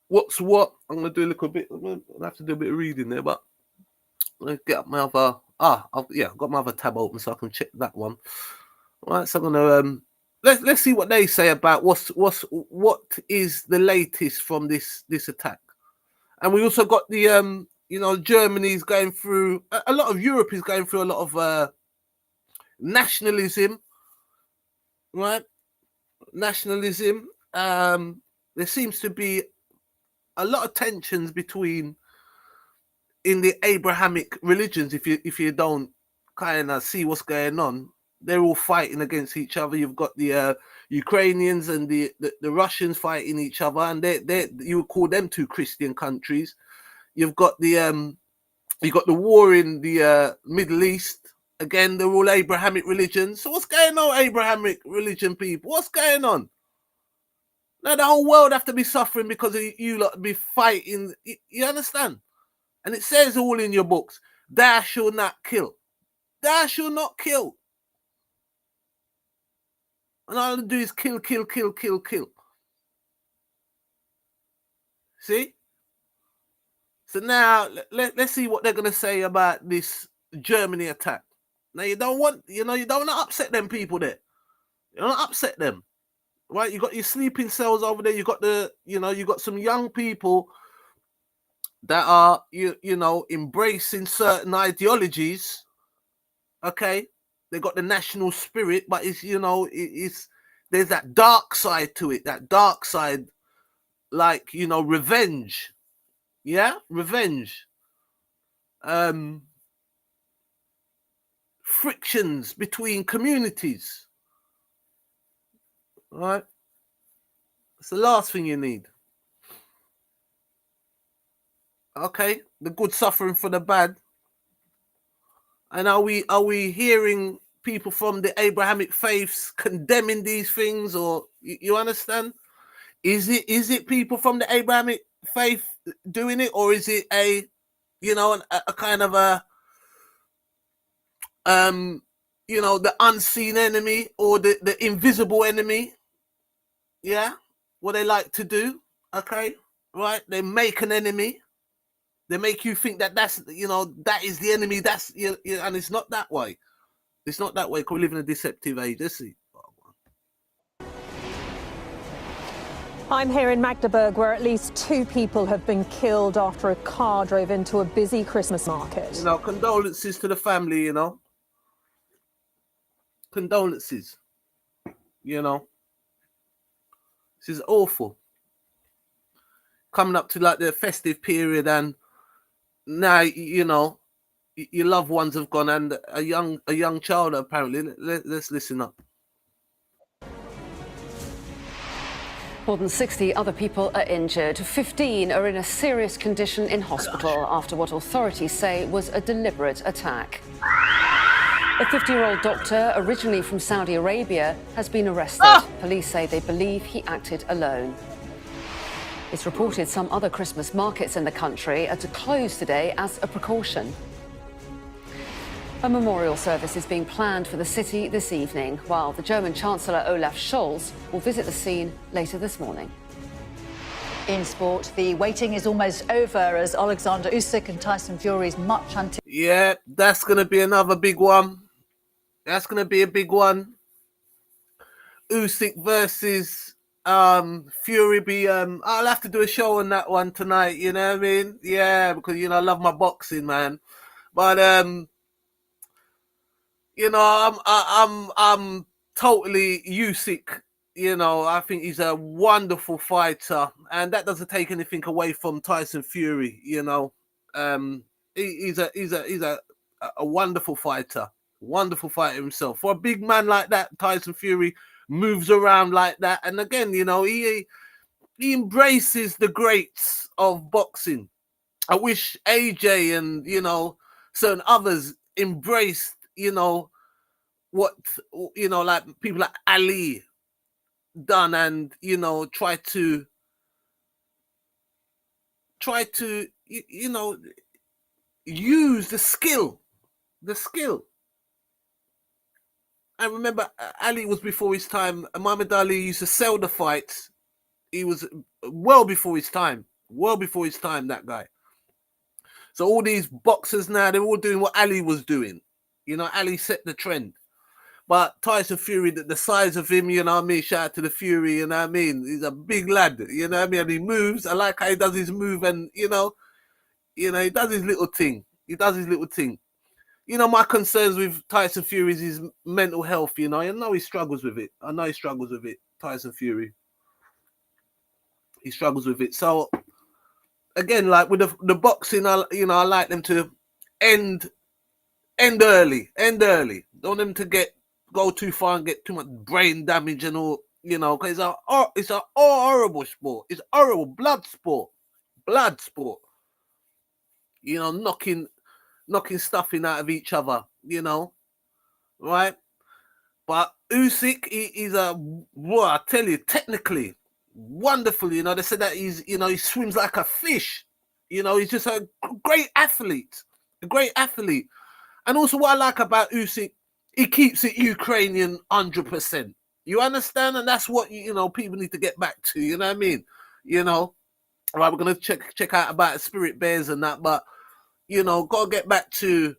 What's what? I'm gonna do a little bit. I'm gonna have to do a bit of reading there, but let's get up my other. I've got my other tab open so I can check that one. All right, so I'm gonna let's see what they say about what is the latest from this attack. And we also got the you know, Germany's going through a lot of Europe is going through a lot of nationalism, right? Nationalism. There seems to be a lot of tensions in the Abrahamic religions. If you don't kind of see what's going on, they're all fighting against each other. You've got the Ukrainians and the Russians fighting each other, and they you would call them two Christian countries. You've got the war in the Middle East. Again, they're all Abrahamic religions. So what's going on, Abrahamic religion people? What's going on? Now the whole world have to be suffering because of you lot be fighting. You understand? And it says all in your books, thou shalt not kill. Thou shalt not kill. And all you do is kill, kill, kill, kill, kill. See? So now let's see what they're gonna say about this Germany attack. Now you don't want to upset them people there. You don't upset them. Right? You got your sleeping cells over there, you got you got some young people that are you know embracing certain ideologies. Okay, they got the national spirit, but it's there's that dark side to it. That dark side, like revenge. Yeah, revenge. Frictions between communities. All right, it's the last thing you need. Okay, the good suffering for the bad. And are we hearing people from the Abrahamic faiths condemning these things, or you understand? Is it people from the Abrahamic faith doing it, or is it a kind of a the unseen enemy or the invisible enemy? Yeah, what they like to do. Okay, right? They make an enemy. They make you think that that's that is the enemy. That's and it's not that way. It's not that way. Because we live in a deceptive age. Let's see. I'm here in Magdeburg, where at least 2 people have been killed after a car drove into a busy Christmas market. You know, condolences to the family, you know. Condolences. You know. This is awful. Coming up to like the festive period, and now, you know, your loved ones have gone, and a young child apparently. Let's listen up. More than 60 other people are injured. 15 are in a serious condition in hospital after what authorities say was a deliberate attack. A 50-year-old doctor, originally from Saudi Arabia, has been arrested. Police say they believe he acted alone. It's reported some other Christmas markets in the country are to close today as a precaution. A memorial service is being planned for the city this evening, while the German Chancellor Olaf Scholz will visit the scene later this morning. In sport, the waiting is almost over as Alexander Usyk and Tyson Fury's much anticipated. Yeah, that's going to be another big one. That's going to be a big one. Usyk versus Fury. I'll have to do a show on that one tonight, you know what I mean? Yeah, because, you know, I love my boxing, man. But you know, I'm totally Usyk. You know, I think he's a wonderful fighter, and that doesn't take anything away from Tyson Fury. You know, he's a wonderful fighter himself. For a big man like that, Tyson Fury moves around like that, and again, you know, he embraces the greats of boxing. I wish AJ and, you know, certain others embraced, you know, what, you know, like people like Ali done, and, you know, try to you know, use the skill. And remember, Ali was before his time. Muhammad Ali used to sell the fights. He was well before his time, that guy. So all these boxers now, they're all doing what Ali was doing. You know, Ali set the trend. But Tyson Fury, the size of him, you know what I mean? Shout out to the Fury, you know what I mean? He's a big lad, you know what I mean? And he moves. I like how he does his move, and, you know, he does his little thing. You know, my concerns with Tyson Fury is his mental health, you know. I know he struggles with it. Tyson Fury. He struggles with it. So, again, like with the boxing, I like them to end early. Don't want them to go too far and get too much brain damage and all, you know, because it's a horrible sport. It's horrible. Blood sport. You know, knocking stuffing out of each other, you know, right? But Usyk, he's I tell you, technically, wonderful, you know. They said that he swims like a fish. You know, he's just a great athlete. And also what I like about Usyk, he keeps it Ukrainian 100%. You understand? And that's what, you know, people need to get back to, you know what I mean? You know, all right, we're going to check out about Spirit Bears and that, but, you know, got to get back to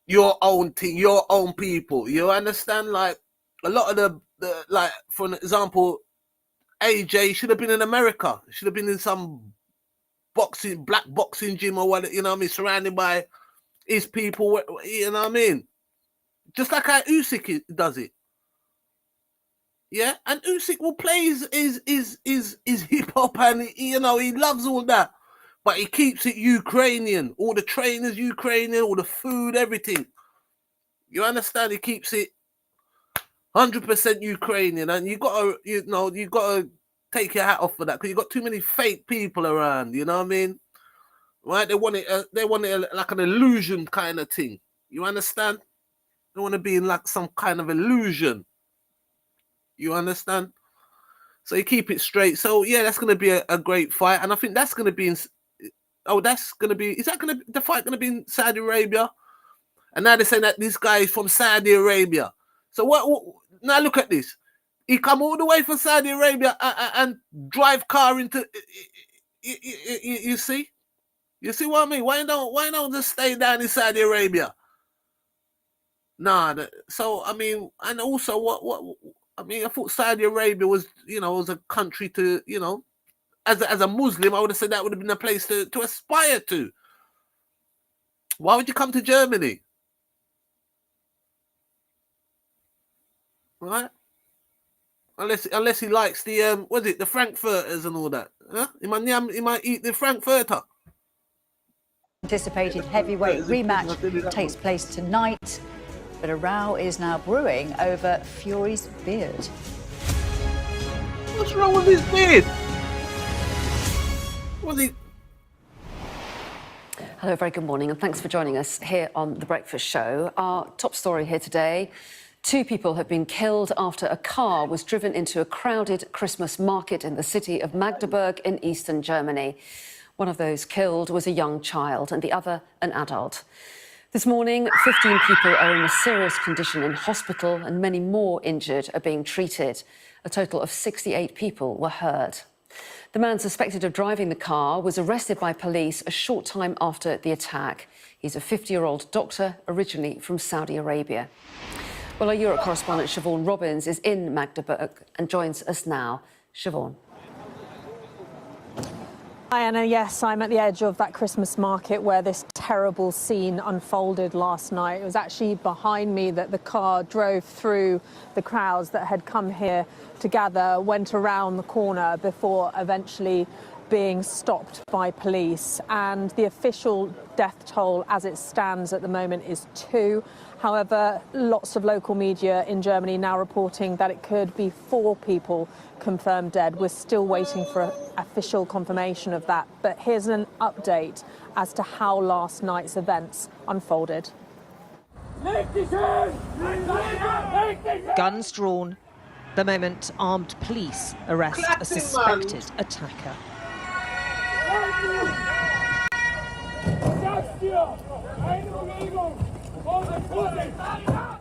your own team, your own people. You understand? Like, a lot of the like, for example, AJ should have been in America. Should have been in some black boxing gym or what, you know what I mean? Surrounded by his people, you know what I mean? Just like how Usyk does it. Yeah, and Usyk will play his hip hop, and, you know, he loves all that. But he keeps it Ukrainian. All the trainers Ukrainian, all the food, everything. You understand? He keeps it 100% Ukrainian, and you gotta take your hat off for that, because you got too many fake people around. You know what I mean? Right? They want it like an illusion kind of thing. You understand? They want to be in like some kind of illusion. You understand? So you keep it straight. So yeah, that's gonna be a great fight, and I think that's gonna be is the fight gonna be in Saudi Arabia? And now they're saying that this guy is from Saudi Arabia. So what now look at this. He come all the way from Saudi Arabia and drive car into you see? You see what I mean? Why don't just stay down in Saudi Arabia? Nah, so I mean, and also I mean, I thought Saudi Arabia was, was a country to, as a Muslim, I would have said that would have been a place to aspire to. Why would you come to Germany? Right? Unless he likes the the Frankfurters and all that. Huh? He might eat the Frankfurter. Anticipated heavyweight rematch takes place tonight, but a row is now brewing over Fury's beard. What's wrong with his beard? Hello, very good morning, and thanks for joining us here on The Breakfast Show. Our top story here today: 2 people have been killed after a car was driven into a crowded Christmas market in the city of Magdeburg in eastern Germany. One of those killed was a young child and the other an adult. This morning, 15 people are in a serious condition in hospital and many more injured are being treated. A total of 68 people were hurt. The man suspected of driving the car was arrested by police a short time after the attack. He's a 50-year-old doctor, originally from Saudi Arabia. Well, our Europe correspondent Siobhan Robbins is in Magdeburg and joins us now. Siobhan. Hi, Anna. Yes, I'm at the edge of that Christmas market where this terrible scene unfolded last night. It was actually behind me that the car drove through the crowds that had come here to gather, went around the corner before eventually being stopped by police. And the official death toll as it stands at the moment is 2. However, lots of local media in Germany now reporting that it could be 4 people confirmed dead. We're still waiting for official confirmation of that. But here's an update as to how last night's events unfolded. Guns drawn, the moment armed police arrest a suspected attacker.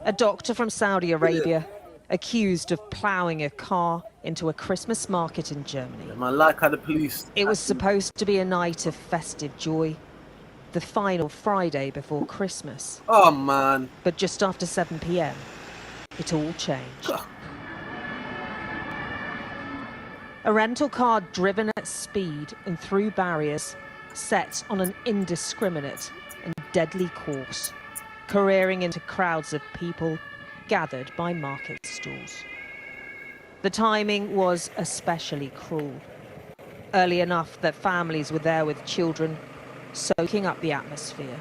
A doctor from Saudi Arabia accused of ploughing a car into a Christmas market in Germany. I like how the police... It was supposed to be a night of festive joy, the final Friday before Christmas. Oh, man. But just after 7 p.m, it all changed. A rental car driven at speed and through barriers, set on an indiscriminate and deadly course, careering into crowds of people gathered by market stalls. The timing was especially cruel. Early enough that families were there with children, soaking up the atmosphere.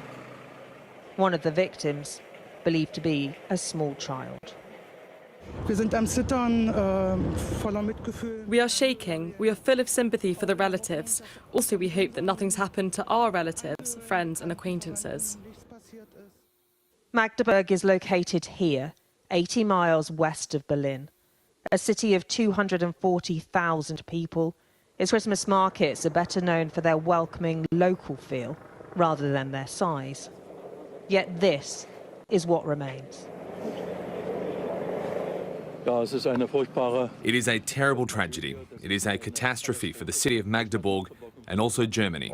One of the victims, believed to be a small child. We are shaking. We are full of sympathy for the relatives. Also, we hope that nothing's happened to our relatives, friends and acquaintances. Magdeburg is located here, 80 miles west of Berlin. A city of 240,000 people, its Christmas markets are better known for their welcoming local feel rather than their size. Yet this is what remains. It is a terrible tragedy. It is a catastrophe for the city of Magdeburg and also Germany.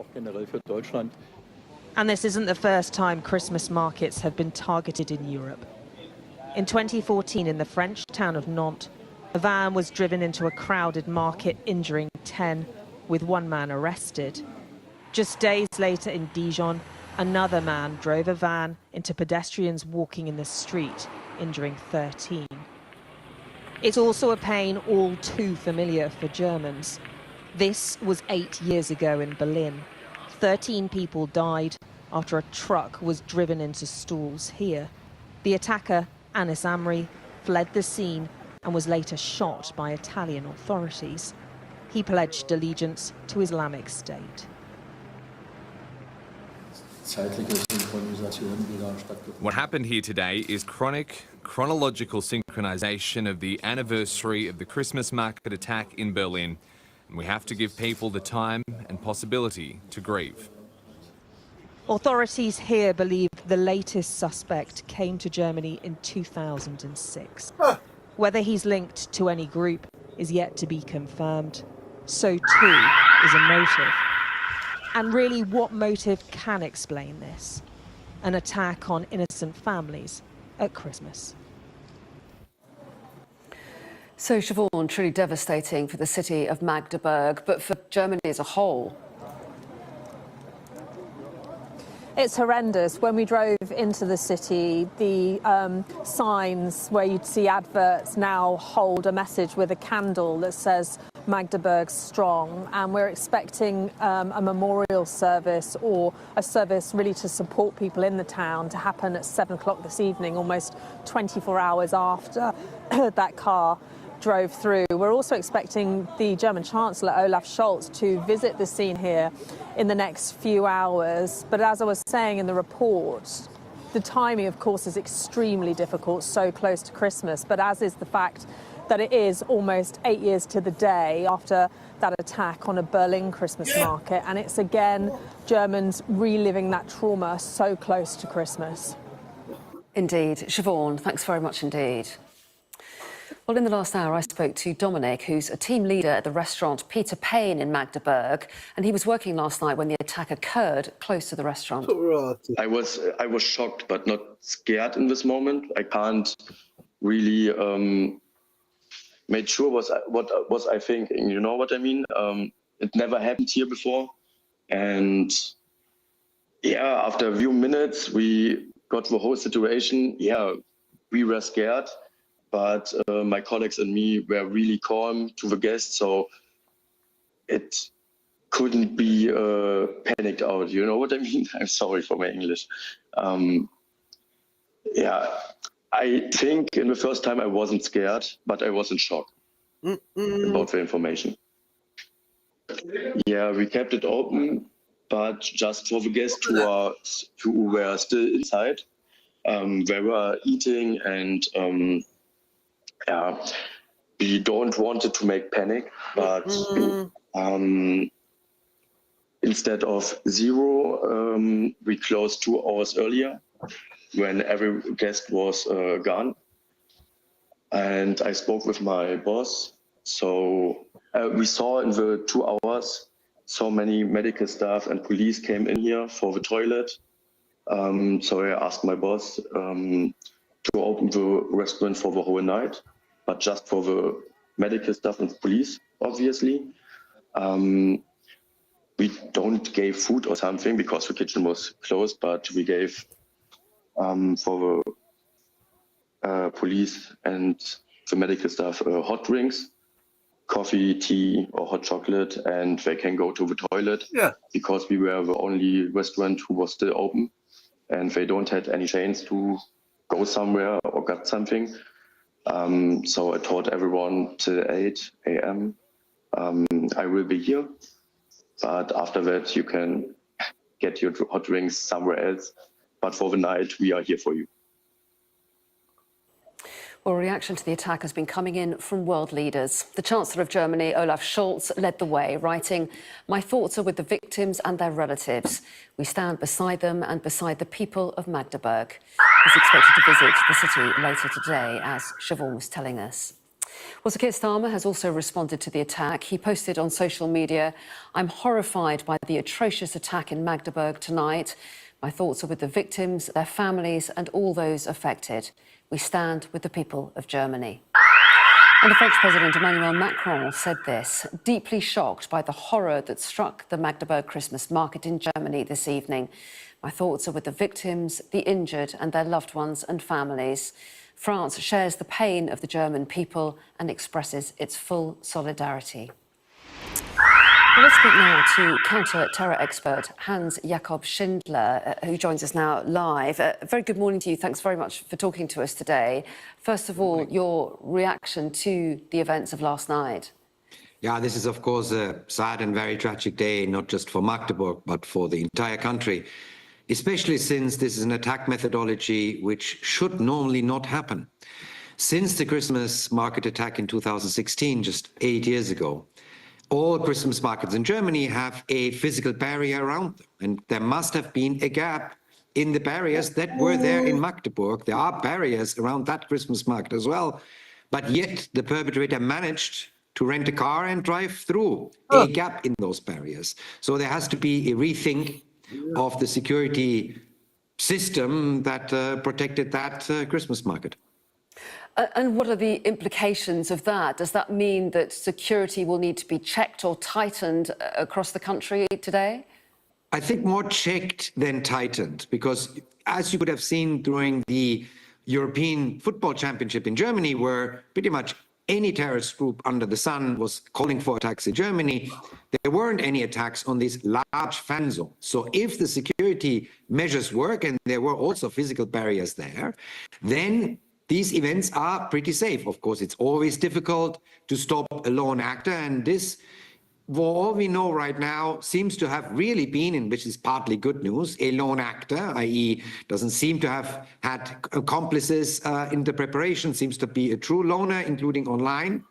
And this isn't the first time Christmas markets have been targeted in Europe. In 2014, in the French town of Nantes, a van was driven into a crowded market, injuring 10, with 1 man arrested. Just days later in Dijon, another man drove a van into pedestrians walking in the street, injuring 13. It's also a pain all too familiar for Germans. This was 8 years ago in Berlin. 13 people died after a truck was driven into stalls here. The attacker, Anis Amri, fled the scene and was later shot by Italian authorities. He pledged allegiance to Islamic State. What happened here today is chronological synchronization of the anniversary of the Christmas market attack in Berlin. And we have to give people the time and possibility to grieve. Authorities here believe the latest suspect came to Germany in 2006. Whether he's linked to any group is yet to be confirmed. So too is a motive. And really, what motive can explain this? An attack on innocent families at Christmas. So, Siobhan, truly devastating for the city of Magdeburg, but for Germany as a whole. It's horrendous. When we drove into the city, the signs where you'd see adverts now hold a message with a candle that says Magdeburg strong, and we're expecting a memorial service or a service really to support people in the town to happen at 7 o'clock this evening, almost 24 hours after that car drove through. We're also expecting the German Chancellor Olaf Scholz to visit the scene here in the next few hours. But as I was saying in the report, the timing, of course, is extremely difficult, so close to Christmas, but as is the fact that it is almost 8 years to the day after that attack on a Berlin Christmas market. And it's again Germans reliving that trauma so close to Christmas. Indeed. Siobhan, thanks very much indeed. Well, in the last hour, I spoke to Dominic, who's a team leader at the restaurant Peter Payne in Magdeburg, and he was working last night when the attack occurred close to the restaurant. I was shocked, but not scared in this moment. I can't really make sure what was I thinking. You know what I mean? It never happened here before, and yeah, after a few minutes, we got the whole situation. Yeah, we were scared. But my colleagues and me were really calm to the guests, so it couldn't be panicked out. You know what I mean? I'm sorry for my English. Yeah, I think in the first time I wasn't scared, but I was in shock about the information. Yeah, we kept it open, but just for the guests who were still inside. They were eating and yeah, we don't want it to make panic, but instead of 0, we closed 2 hours earlier when every guest was gone. And I spoke with my boss. So we saw in the 2 hours so many medical staff and police came in here for the toilet. So I asked my boss to open the restaurant for the whole night, but just for the medical staff and police, obviously. We don't give food or something because the kitchen was closed, but we gave for the police and the medical staff hot drinks, coffee, tea, or hot chocolate, and they can go to the toilet because we were the only restaurant who was still open, and they don't have any chance to go somewhere or get something. So I told everyone till 8 a.m. I will be here, but after that you can get your hot drinks somewhere else. But for the night, we are here for you. Well, a reaction to the attack has been coming in from world leaders. The Chancellor of Germany, Olaf Scholz, led the way, writing, "My thoughts are with the victims and their relatives. We stand beside them and beside the people of Magdeburg." He's expected to visit the city later today, as Siobhan was telling us. Well, Sir Keir Starmer has also responded to the attack. He posted on social media, "I'm horrified by the atrocious attack in Magdeburg tonight. My thoughts are with the victims, their families and all those affected. We stand with the people of Germany." And the French President Emmanuel Macron said this, deeply shocked by the horror that struck the Magdeburg Christmas market in Germany this evening. "My thoughts are with the victims, the injured and their loved ones and families. France shares the pain of the German people and expresses its full solidarity." Well, let's speak now to counter-terror expert Hans Jakob Schindler, who joins us now live. A very good morning to you. Thanks very much for talking to us today. First of all, your reaction to the events of last night. Yeah, this is, of course, a sad and very tragic day, not just for Magdeburg, but for the entire country, especially since this is an attack methodology which should normally not happen. Since the Christmas market attack in 2016, just 8 years ago, all Christmas markets in Germany have a physical barrier around them, and there must have been a gap in the barriers that were there in Magdeburg. There are barriers around that Christmas market as well, but yet the perpetrator managed to rent a car and drive through a gap in those barriers. So there has to be a rethink of the security system that protected that Christmas market. And what are the implications of that? Does that mean that security will need to be checked or tightened across the country today? I think more checked than tightened, because as you could have seen during the European Football Championship in Germany, where pretty much any terrorist group under the sun was calling for attacks in Germany, there weren't any attacks on these large fan zones. So if the security measures work, and there were also physical barriers there, then these events are pretty safe. Of course, it's always difficult to stop a lone actor, and this, for all we know right now, seems to have really been, and which is partly good news, a lone actor, i.e. doesn't seem to have had accomplices in the preparation, seems to be a true loner, including online.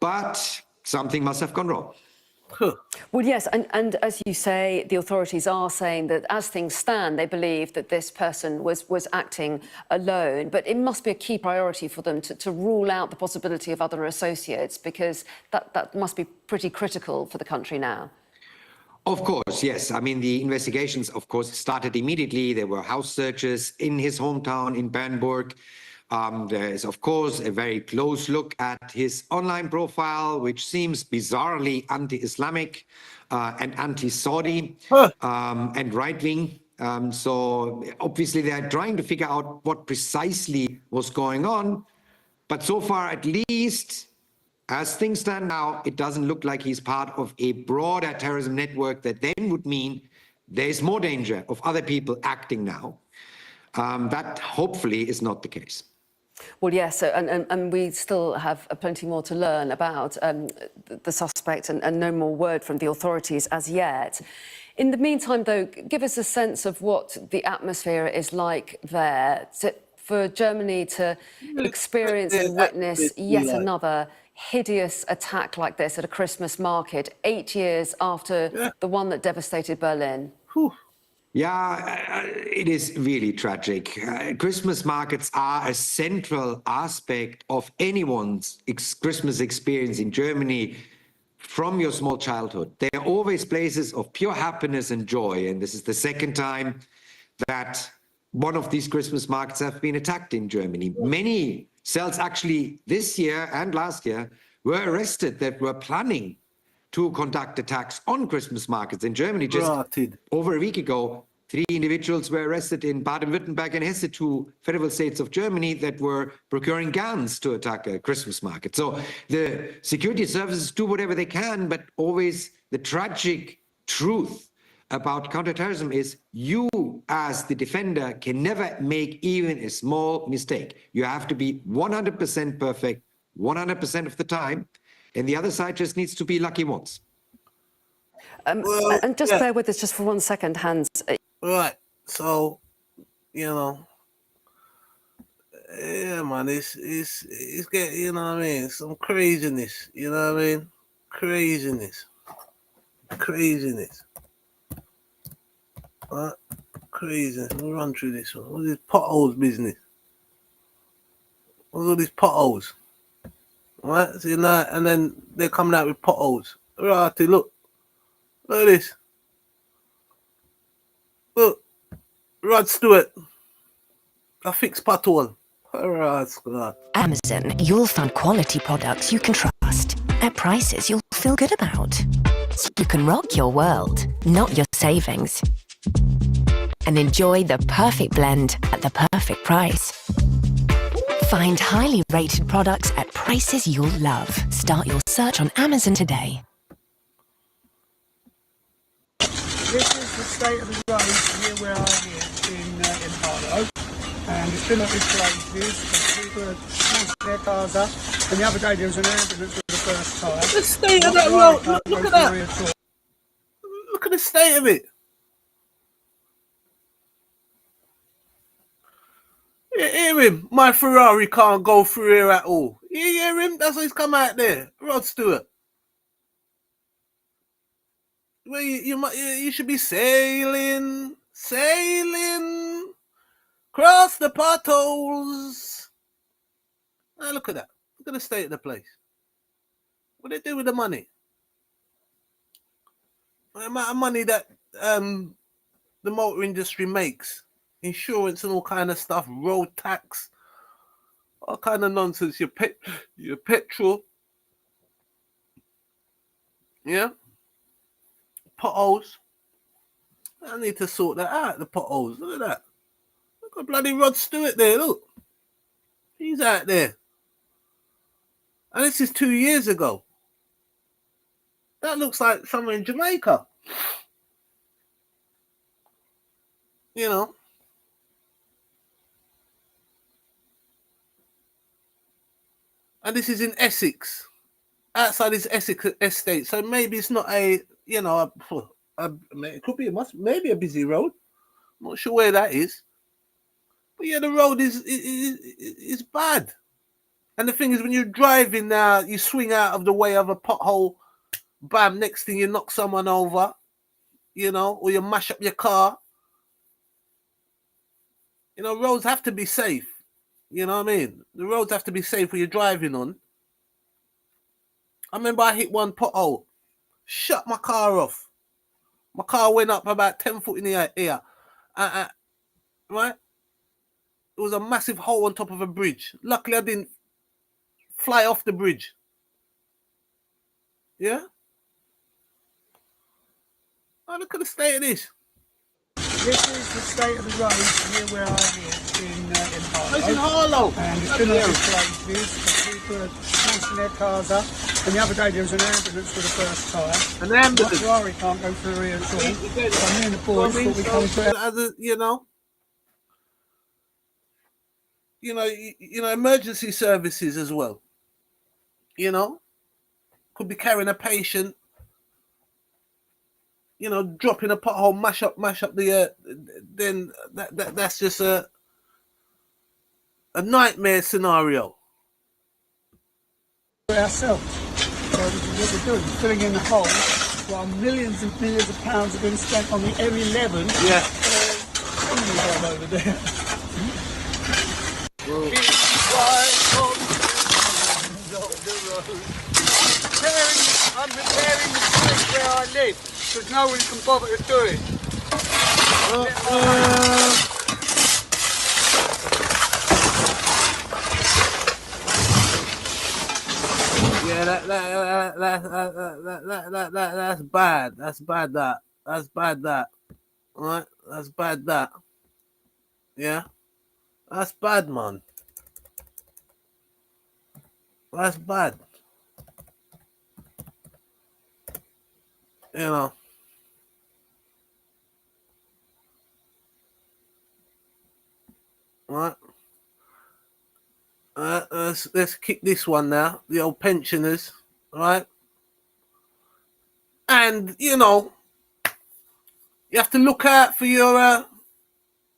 But something must have gone wrong. Well, yes, and as you say, the authorities are saying that as things stand, they believe that this person was acting alone, but it must be a key priority for them to rule out the possibility of other associates, because that must be pretty critical for the country now. Of course, yes. I mean, the investigations, of course, started immediately. There were house searches in his hometown in Bernburg. There is, of course, a very close look at his online profile, which seems bizarrely anti-Islamic and anti-Saudi and right-wing. So obviously they're trying to figure out what precisely was going on. But so far, at least, as things stand now, it doesn't look like he's part of a broader terrorism network that then would mean there's more danger of other people acting now. That hopefully is not the case. Well, yes, and we still have plenty more to learn about the suspect, and no more word from the authorities as yet. In the meantime, though, give us a sense of what the atmosphere is like there, for Germany to experience and witness yet another hideous attack like this at a Christmas market, 8 years after the one that devastated Berlin. Yeah, it is really tragic. Christmas markets are a central aspect of anyone's Christmas experience in Germany from your small childhood. They're always places of pure happiness and joy. And this is the second time that one of these Christmas markets have been attacked in Germany. Many cells actually this year and last year were arrested that were planning to conduct attacks on Christmas markets in Germany. Just over a week ago, 3 individuals were arrested in Baden-Württemberg and Hesse, 2 federal states of Germany, that were procuring guns to attack a Christmas market. So the security services do whatever they can, but always the tragic truth about counterterrorism is you, as the defender, can never make even a small mistake. You have to be 100% perfect 100% of the time, and the other side just needs to be lucky once. And just bear with us just for 1 second, Hans. Right, so, you know, yeah, man, it's getting, you know what I mean, some craziness, you know what I mean, craziness, right, craziness. We'll run through this one. What's this potholes business? What's all these potholes? Right, so, you know, and then they're coming out with potholes. Right, look at this. Look, Rod Stewart, I fixed pothole. Amazon, you'll find quality products you can trust at prices you'll feel good about. You can rock your world, not your savings, and enjoy the perfect blend at the perfect price. Find highly rated products at prices you'll love. Start your search on Amazon today. This is the state of the road here where I am in Harlow, and it's been at this place. People are smashing their cars up, and the other day there was an ambulance with the first tyre. The state of that road, look at that. Look at the state of it. You hear him? My Ferrari can't go through here at all. You hear him? That's why he's come out there. Rod Stewart. Well, you should be sailing across the potholes. Now look at that. Look at the state of the place. What do they do with the money? The amount of money that the motor industry makes, insurance and all kind of stuff, road tax. What kind of nonsense? Your petrol. Yeah? Potholes. I need to sort that out, the potholes. Look at that. Look at bloody Rod Stewart there, look. He's out there. And this is 2 years ago. That looks like somewhere in Jamaica. You know. And this is in Essex. Outside this Essex estate. So maybe it's not a, you know, it could be, maybe a busy road. I'm not sure where that is. But yeah, the road is bad. And the thing is, when you're driving now, you swing out of the way of a pothole, bam, next thing you knock someone over, you know, or you mash up your car. You know, roads have to be safe. You know what I mean? The roads have to be safe when you're driving on. I remember I hit one pothole, shut my car off. My car went up about 10 foot in the air. Right? It was a massive hole on top of a bridge. Luckily, I didn't fly off the bridge. Yeah? Oh, look at the state of this. This is the state of the road here where I live in Harlow. It's in Harlow. And it's been like this places. People are smashing their cars up. And the other day there was an ambulance for the first time. An ambulance? My Ferrari can't go through here at all. So me and the boys thought we'd come through. You know, emergency services as well. You know, could be carrying a patient. You know, dropping a pothole, mash up the. Then that's just a nightmare scenario. Ourselves. So this is what we're doing, filling in the hole while millions and millions of pounds have been spent on the M11. Yeah. Over there. I'm repairing the street where I live, because no one can bother to do it. Yeah, that's bad. That's bad. That. All right, that's bad. That. Yeah, that's bad, man. That's bad. You know. All right. Let's kick this one now. The old pensioners, right? And you know, you have to look out for your,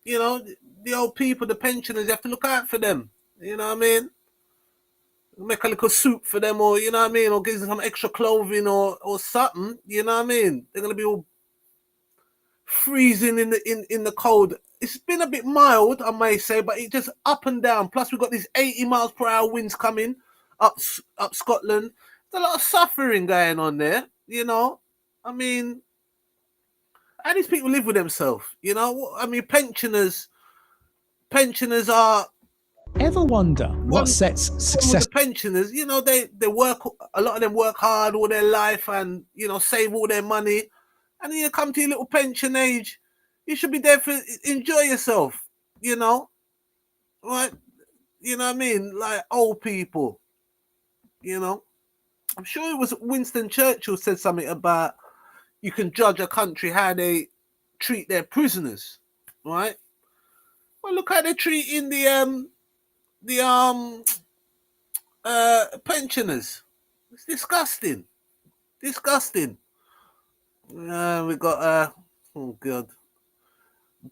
you know, the old people, the pensioners. You have to look out for them. You know what I mean? Make a little soup for them, or you know what I mean, or give them some extra clothing or something. You know what I mean? They're gonna be all freezing in the cold. It's been a bit mild, I may say, but it just up and down. Plus, we've got these 80 miles per hour winds coming up Scotland. There's a lot of suffering going on there. You know, I mean, how these people live with themselves? You know, I mean, pensioners are. Ever wonder what sets success? The pensioners, you know, they work. A lot of them work hard all their life, and you know, save all their money. And then you come to your little pension age, you should be there for enjoy yourself. You know, right? You know what I mean? Like old people. You know, I'm sure it was Winston Churchill said something about you can judge a country how they treat their prisoners, right? Well, look how they're treating the pensioners. It's disgusting. We got oh god,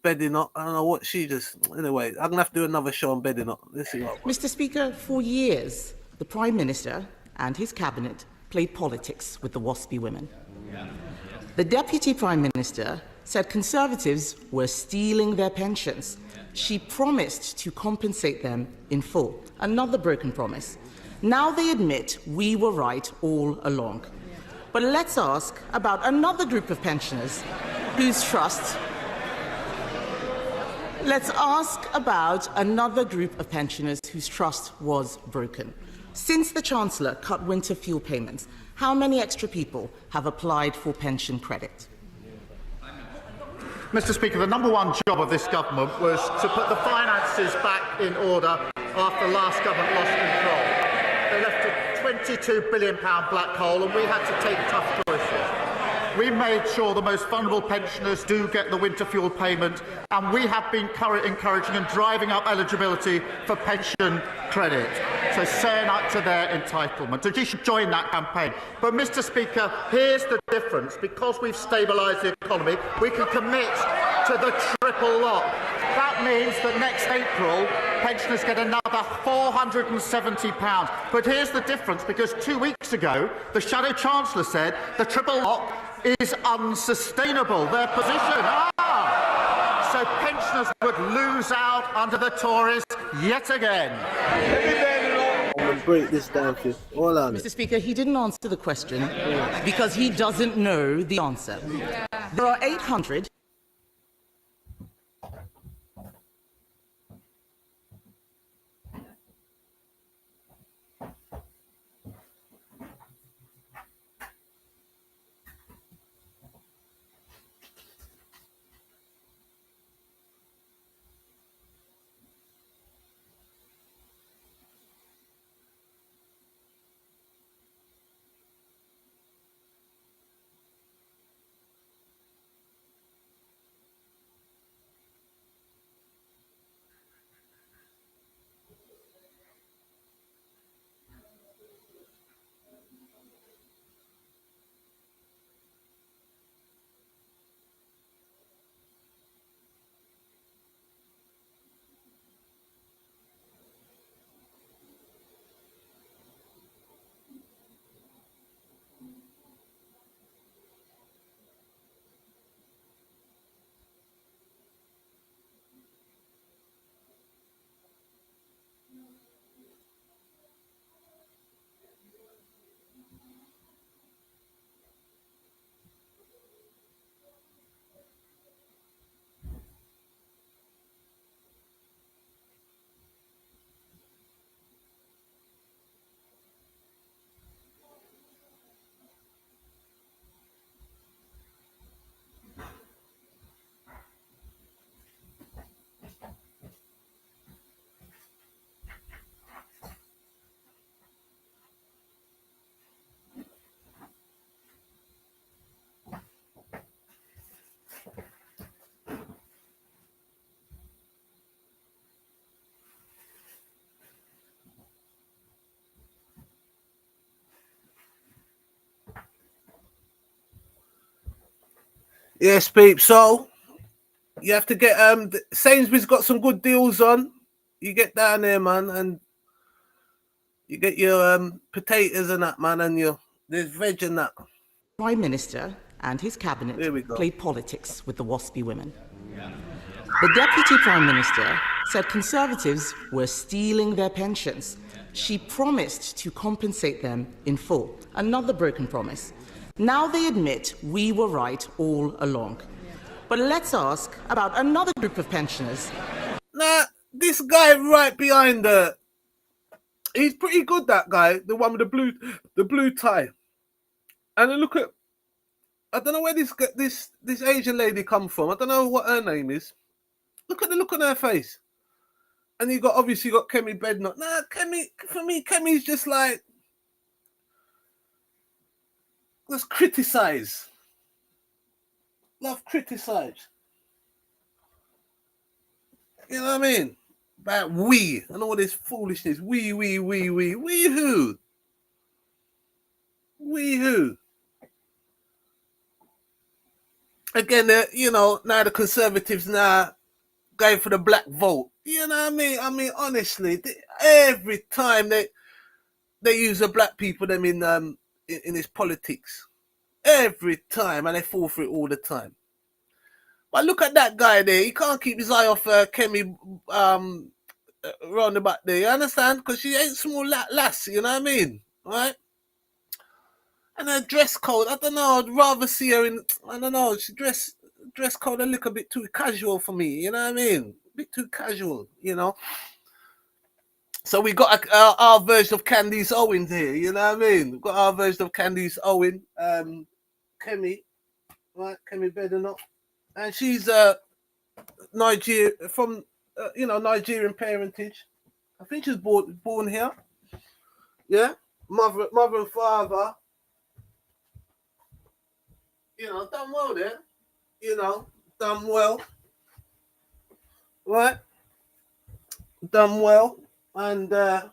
Bedinot. I don't know what she just. Anyway, I'm gonna have to do another show on Bedinot. Let's see what. Mr. Speaker, for years the Prime Minister and his cabinet played politics with the Waspi women. The Deputy Prime Minister said Conservatives were stealing their pensions. She promised to compensate them in full. Another broken promise. Now they admit we were right all along. But let's ask about another group of pensioners whose trust Let's ask about another group of pensioners whose trust was broken. Since the Chancellor cut winter fuel payments, how many extra people have applied for pension credit? Mr. Speaker, the number one job of this government was to put the finances back in order after the last government lost control. They left a £22 billion black hole and we had to take tough choices. We made sure the most vulnerable pensioners do get the winter fuel payment, and we have been encouraging and driving up eligibility for pension credit. So saying up to their entitlement. And you should join that campaign. But, Mr. Speaker, here's the difference. Because we've stabilised the economy, we can commit to the triple lock. That means that next April, pensioners get another £470. But here's the difference, because 2 weeks ago, the Shadow Chancellor said the triple lock is unsustainable. Their position. So pensioners would lose out under the Tories yet again. I'm going to break this down for you. Hold on. Mr. Speaker, he didn't answer the question because he doesn't know the answer. There are 800. Yes, peeps. So you have to get Sainsbury's got some good deals on. You get down there, man, and you get your potatoes and that, man, and there's veg and that. Prime Minister and his cabinet played politics with the Waspi women. The Deputy Prime Minister said Conservatives were stealing their pensions. She promised to compensate them in full. Another broken promise. Now they admit we were right all along. But let's ask about another group of pensioners. Nah, this guy right behind her, he's pretty good, that guy, the one with the blue tie. And then look at, I don't know where this Asian lady come from. I don't know what her name is. Look at the look on her face. And you obviously got Kemi Bednot. Nah, for me, Kemi's just like, let's criticize. Love criticize. You know what I mean? About we and all this foolishness. We who? We who? Again, now the Conservatives now going for the black vote. You know what I mean? I mean, honestly, every time they use the black people them in this politics. Every time, and they fall for it all the time. But look at that guy there. He can't keep his eye off Kemi round the back there. You understand? Because she ain't small lass. You know what I mean? Right? And her dress code, I don't know. I'd rather see her in. I don't know. She dress code a little bit too casual for me. You know what I mean? bit too casual, you know. So we got our version of Candice Owens here, you know what I mean? We've got our version of Candice Owen, Kemi, right? Kemi Badenoch, and she's from Nigerian parentage. I think she was born here. Yeah, mother and father. You know, done well there. You know, done well. Right? Done well. And put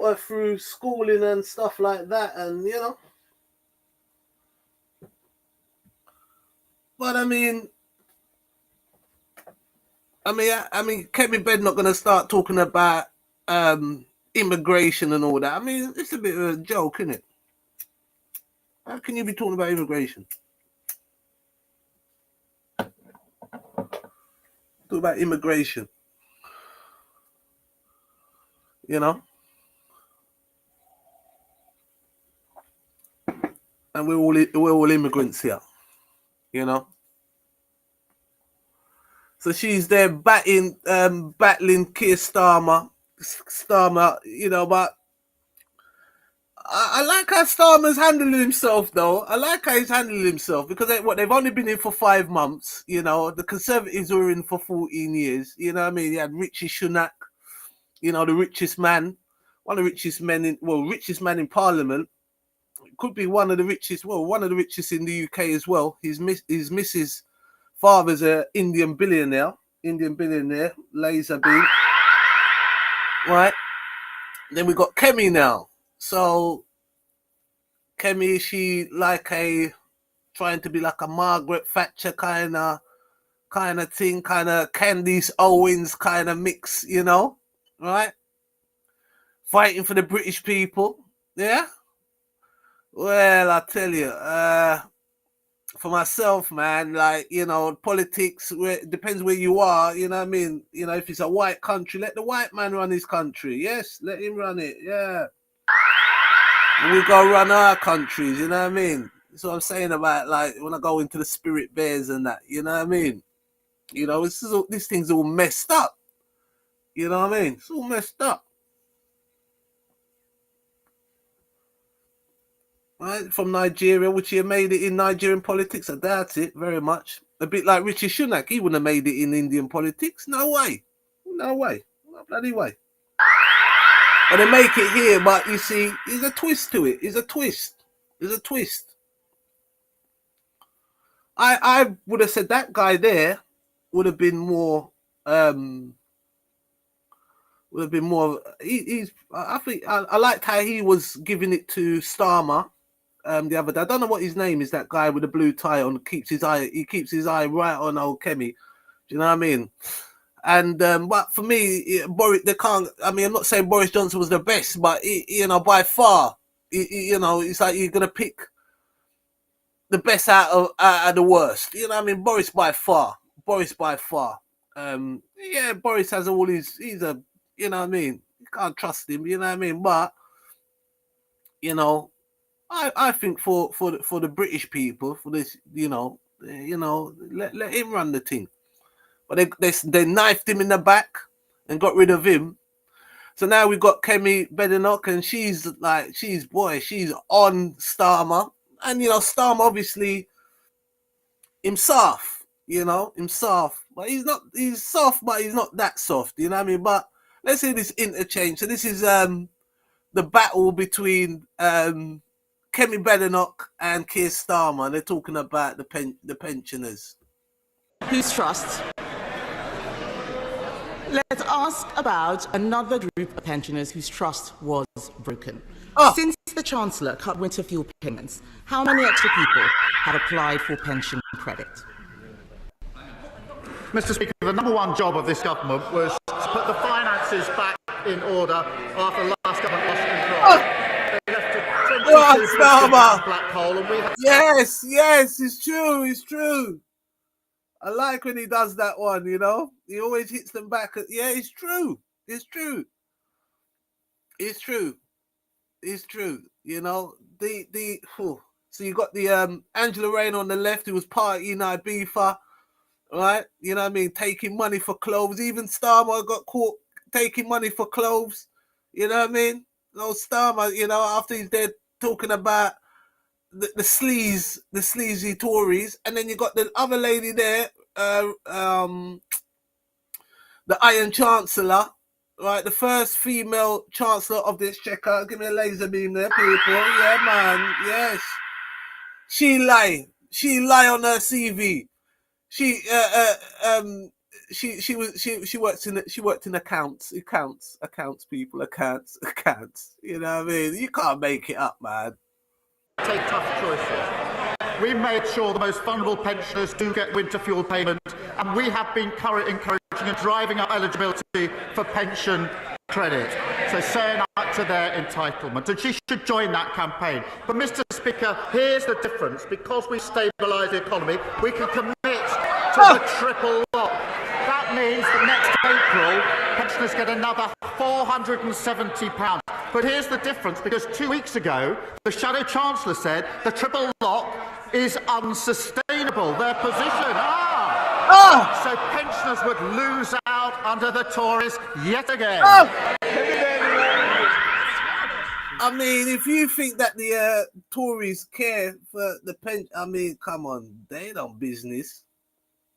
her through schooling and stuff like that. And, you know. But I mean, Kevin Bed not going to start talking about immigration and all that. I mean, it's a bit of a joke, isn't it? How can you be talking about immigration? Talk about immigration. You know? And we're all immigrants here. You know? So she's there battling Keir Starmer, you know, but I like how Starmer's handling himself, though. I like how he's handling himself because they've only been in for 5 months, you know. The Conservatives were in for 14 years, you know what I mean? You had Richie Sunak, you know, the richest man, one of the richest men richest man in Parliament. It could be one of the richest in the UK as well. His missus' father's an Indian billionaire, laser beam. Right? Then we got Kemi now. So Kemi, she trying to be like a Margaret Thatcher kind of thing, kind of Candice Owens kind of mix, you know, right? Fighting for the British people, yeah. Well, I tell you, for myself, man, like, you know, politics, depends where you are, you know what I mean? You know, if it's a white country, let the white man run his country. Yes, let him run it, yeah. And we go run our countries, you know what I mean? That's what I'm saying about, like, when I go into the Spirit Bears and that, you know what I mean? You know, this thing's all messed up. You know what I mean? It's all messed up. Right? From Nigeria, would he have made it in Nigerian politics? I doubt it very much. A bit like Richie Sunak, he wouldn't have made it in Indian politics. No way. No way. No bloody way. And they make it here, but you see, there's a twist to it. There's a twist. I would have said that guy there would have been more I think I liked how he was giving it to Starmer the other day. I don't know what his name is, that guy with the blue tie on, keeps his eye right on old Kemi. Do you know what I mean? And but for me, Boris, they can't. I mean, I'm not saying Boris Johnson was the best, but you know, by far, you know, it's like you're gonna pick the best out of the worst. You know what I mean? Boris by far. Yeah, Boris has all he's a, you know what I mean? You can't trust him, you know what I mean? But you know, I think for the British people, for this, you know, let him run the thing. But they knifed him in the back and got rid of him. So now we've got Kemi Badenoch, and she's on Starmer. And you know, Starmer obviously himself, but he's soft, but he's not that soft, you know what I mean? But let's say this interchange. So this is the battle between Kemi Badenoch and Keir Starmer. They're talking about the pensioners. Whose trust? Let's ask about another group of pensioners whose trust was broken. Since the Chancellor cut winter fuel payments, how many extra people have applied for pension credit? Mr. Speaker, the #1 job of this government was to put the finances back in order after the last government lost control. They left a 22 billion black hole, and we have... Yes, it's true. I like when he does that one, you know. He always hits them back. Yeah, it's true. You know, so you got the Angela Rayner on the left, who was partying Ibiza, right? You know what I mean? Taking money for clothes. Even Starmer got caught taking money for clothes. You know what I mean? No, Starmer, you know, after he's dead, talking about the sleazy Tories, and then you got the other lady there, the Iron Chancellor, right? The first female Chancellor of this checker. Give me a laser beam there, people. Yeah, man. Yes. She lie on her CV. She worked in accounts people. You know what I mean? You can't make it up, man. Take tough choices. We made sure the most vulnerable pensioners do get winter fuel payment, and we have been encouraging and driving up eligibility for pension credit. So saying up to their entitlement, and she should join that campaign. But Mr. Speaker, here's the difference. Because we stabilise the economy, we can commit to the triple lock. That means that next April, pensioners get another £470. But here's the difference, because 2 weeks ago, the Shadow Chancellor said the triple lock is unsustainable. Their position, so pensioners would lose out under the Tories yet again. I mean, if you think that the Tories care for the I mean, come on, they don't business.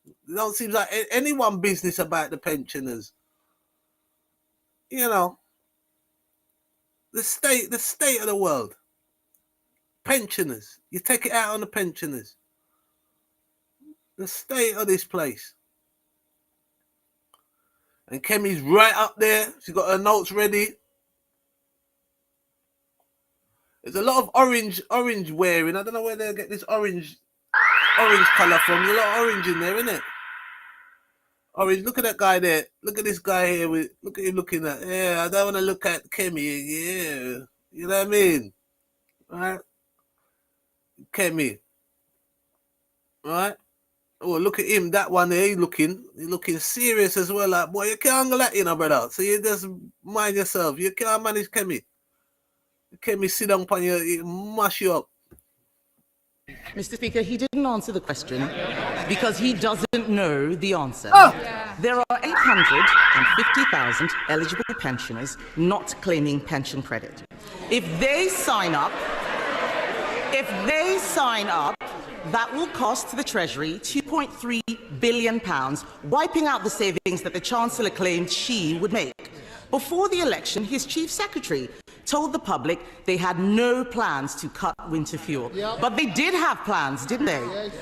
It don't seem like anyone business about the pensioners. You know, the state of the world. Pensioners. You take it out on the pensioners. The state of this place. And Kemi's right up there. She's got her notes ready. There's a lot of orange wearing. I don't know where they'll get this orange colour from. There's a lot of orange in there, isn't it? Orange. Look at that guy there. Look at this guy here. Look at him looking at. Yeah, I don't want to look at Kemi. Yeah. You know what I mean? Right? Kemi. Right? Oh, look at him. That one there. He's looking serious as well. Like, boy, you can't go that, you know, brother. So you just mind yourself. You can't manage Kemi. Kemi sit down upon you, mash you up. Mr. Speaker, he didn't answer the question because he doesn't know the answer. There are 850,000 eligible pensioners not claiming pension credit. If they sign up, that will cost the Treasury £2.3 billion, wiping out the savings that the Chancellor claimed she would make. Before the election, his chief secretary told the public they had no plans to cut winter fuel. But they did have plans, didn't they? Yes.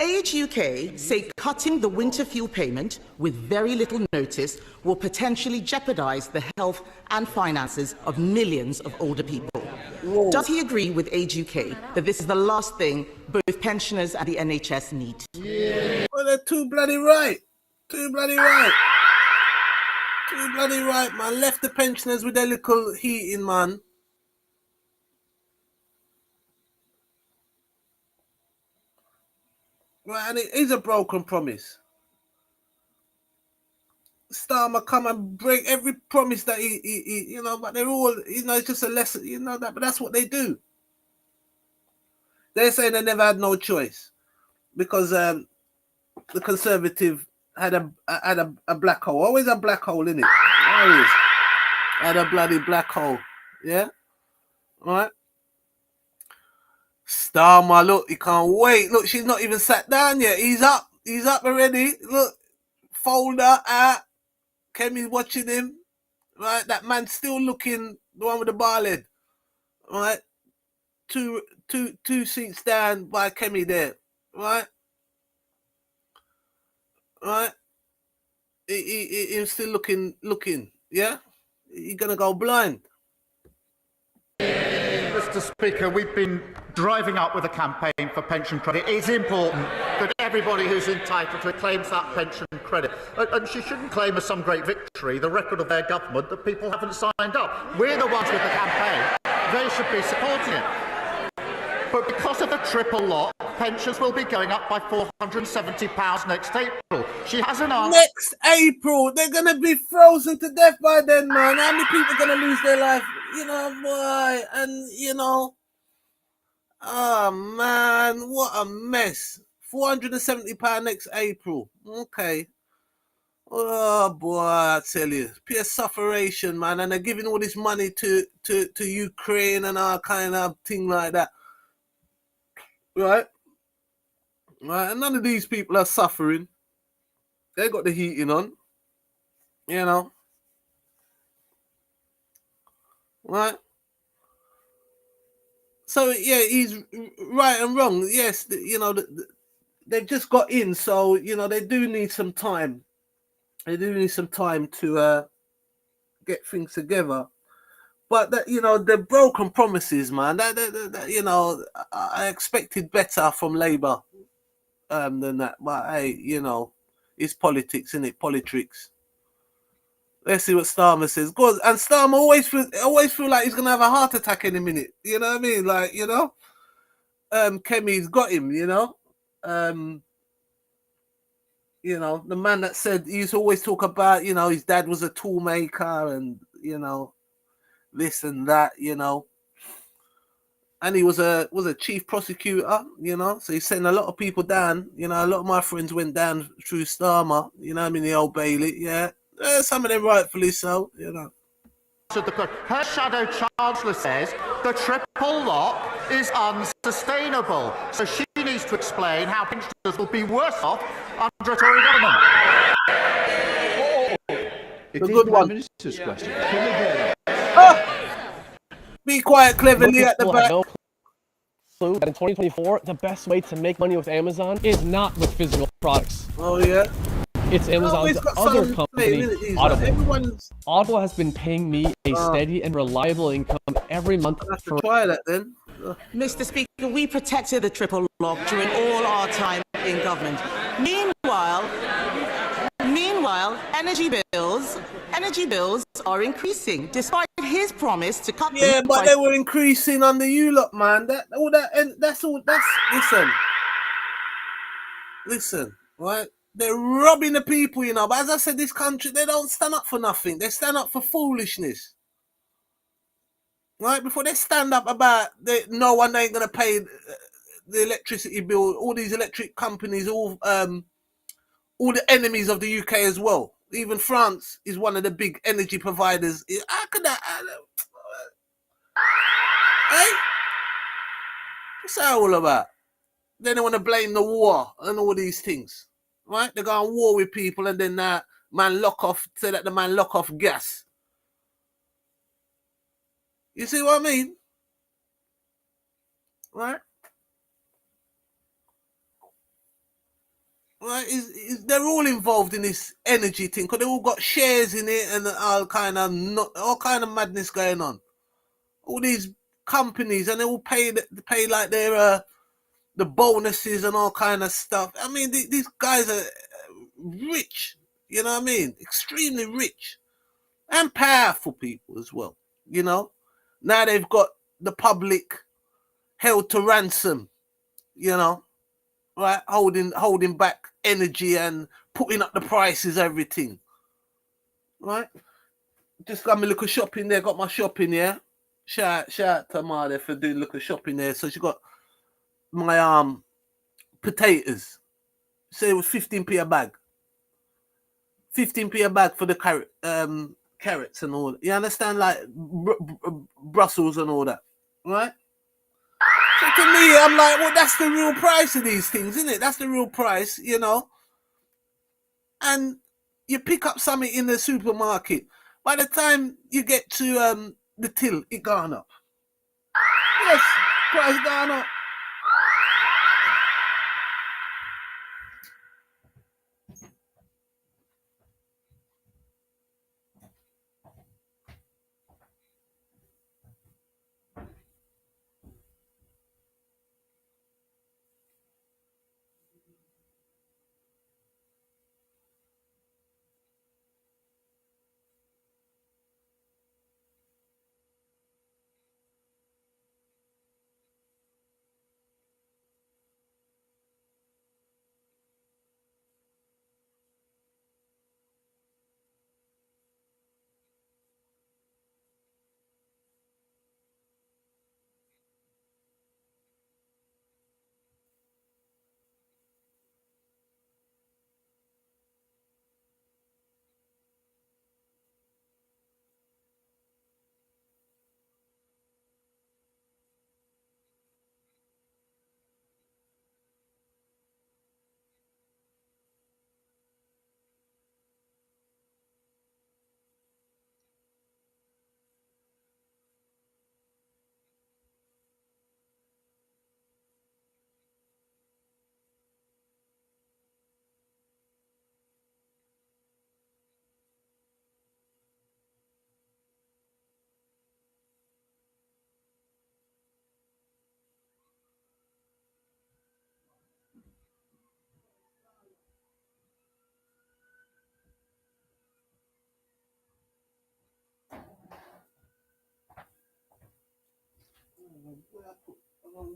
Age UK say cutting the winter fuel payment with very little notice will potentially jeopardise the health and finances of millions of older people. Whoa. Does he agree with Age UK that this is the last thing both pensioners and the NHS need? Yeah. Well, they're too bloody right. Too bloody right, man. Left the pensioners with their little heating, man. Right, and it is a broken promise. Starmer come and break every promise that he you know, but they're all, you know, it's just a lesson, you know, that, but that's what they do. They're saying they never had no choice because the Conservative had a black hole. Always a black hole, innit? Always had a bloody black hole. Yeah? Right? Starmer, look, he can't wait. Look, she's not even sat down yet. He's up already. Look, folder out. Kemi's watching him. Right? That man's still looking, the one with the bald head. Right? Two seats down by Kemi there. Right? Right? He's still looking. Yeah? He's gonna go blind. Mr. Speaker, we've been driving up with a campaign for pension credit. It's important that everybody who's entitled to it claims that pension credit. And she shouldn't claim as some great victory the record of their government that people haven't signed up. We're the ones with the campaign. They should be supporting it. But because of the triple lock, pensions will be going up by £470 next April. She hasn't asked. Next April, they're going to be frozen to death by then, man. How many people are going to lose their life? You know, boy. And, you know, oh, man, what a mess. £470 next April. Okay. Oh boy, I tell you, pure sufferation, man, and they're giving all this money to Ukraine and all kind of thing like that, right? Right, and none of these people are suffering. They got the heating on, you know, right? So yeah, he's right and wrong. Yes, you know, they've just got in, so you know they do need some time. They do need some time to get things together. But that, you know, the broken promises, man. That you know, I expected better from Labour than that. But hey, you know, it's politics, isn't it? Politics. Let's see what Starmer says. Good. And Starmer always feel like he's gonna have a heart attack in a minute. You know what I mean? Like, you know, Kemi's got him. You know, the man that said he used to always talk about, you know, his dad was a tool maker and you know, this and that. You know. And he was a chief prosecutor, you know, so he's setting a lot of people down. You know, a lot of my friends went down through Starmer, you know, I mean, the Old Bailey, yeah. Some of them rightfully so, you know. Her shadow chancellor says the triple lock is unsustainable. So she needs to explain how pensioners will be worse off under a Tory government. It is Prime Minister's question. Be quiet, cleverly at the back. No clue that in 2024, the best way to make money with Amazon is not with physical products. Oh, yeah? It's Amazon's other company, Audible. Audible has been paying me a steady and reliable income every month. I have to try that then. Mr. Speaker, we protected the triple lock during all our time in government. Meanwhile, energy bills are increasing, despite his promise to cut them. Yeah, but they were increasing under you lot, man. Listen, right? They're robbing the people, you know. But as I said, this country, they don't stand up for nothing. They stand up for foolishness. Right? Before they stand up about no one ain't going to pay the electricity bill, all these electric companies, all the enemies of the UK as well. Even France is one of the big energy providers. How could that? Hey? What's that all about? Then they want to blame the war and all these things. Right? They go on war with people and then that man say that the man lock off gas. You see what I mean? Right? Right? They're all involved in this energy thing because they all got shares in it and all kind of madness going on. All these companies and they all pay like their the bonuses and all kind of stuff. I mean, these guys are rich. You know what I mean? Extremely rich and powerful people as well. You know, now they've got the public held to ransom. You know, right? Holding back energy and putting up the prices, everything. Right? Just got my little shopping there. Got my shopping here. Shout out to Ma there for doing a little shopping there. So she got my potatoes. Say it was 15p a bag. 15p a bag for the carrots and all that. You understand? Like Brussels and all that. Right? So to me, I'm like, well, that's the real price of these things, isn't it? That's the real price, you know. And you pick up something in the supermarket. By the time you get to the till, it gone up. Yes, price gone up.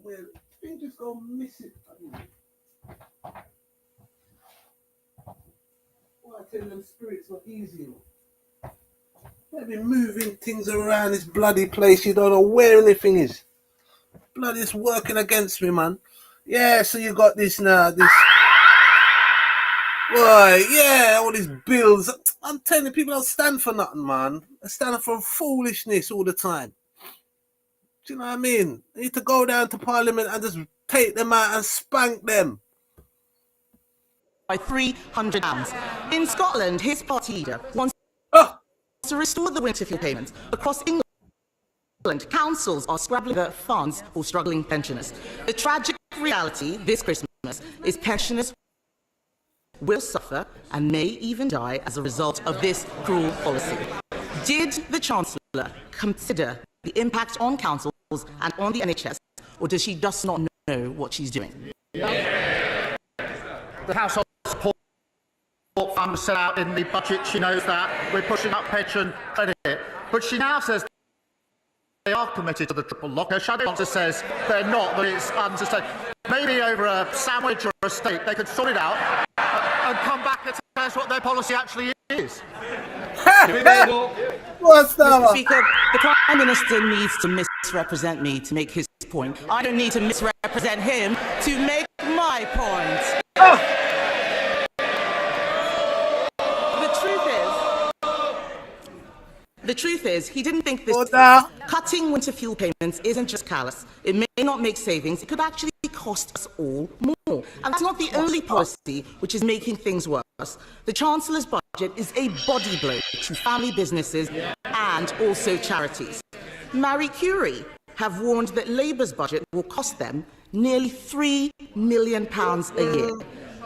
Where thing just go missing. Why I tell them spirits are easy. They've been moving things around this bloody place. You don't know where anything is. Bloody it's working against me, man. Yeah, so you got this now, this. Boy, yeah, all these bills. I'm telling you, people don't stand for nothing, man. They stand for foolishness all the time. Do you know what I mean? They need to go down to Parliament and just take them out and spank them. By 300 pounds. In Scotland, his party leader wants to restore the winter fuel payments. Across England, councils are scrabbling the funds for struggling pensioners. The tragic reality this Christmas is pensioners will suffer and may even die as a result of this cruel policy. Did the Chancellor consider the impact on councils and on the NHS, or does she just not know what she's doing? The household support fund was set out in the budget. She knows that. We're pushing up pension credit. But she now says they are committed to the triple lock. Her shadow sponsor says they're not, that it's unsustainable. Maybe over a sandwich or a steak they could sort it out and come back and tell us what their policy actually is. Mr. Speaker, the Prime Minister needs to misrepresent me to make his point. I don't need to misrepresent him to make my point. The truth is, he didn't think this. Cutting winter fuel payments isn't just callous. It may not make savings. It could actually cost us all more. And that's not the only policy which is making things worse. The Chancellor's budget is a body blow to family businesses and also charities. Marie Curie have warned that Labour's budget will cost them nearly £3 million a year.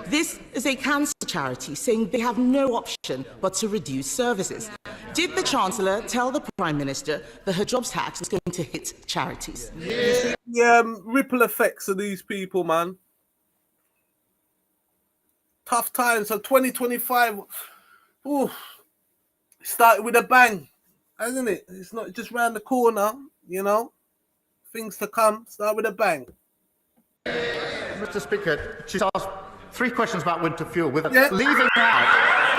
This is a cancer charity saying they have no option but to reduce services. Did the Chancellor tell the Prime Minister that her jobs tax is going to hit charities? The ripple effects of these people, man. Tough times. So 2025, started with a bang, hasn't it? It's not just round the corner, you know. Things to come. Start with a bang. Mr. Speaker, she's asked 3 questions about winter fuel with leaving out.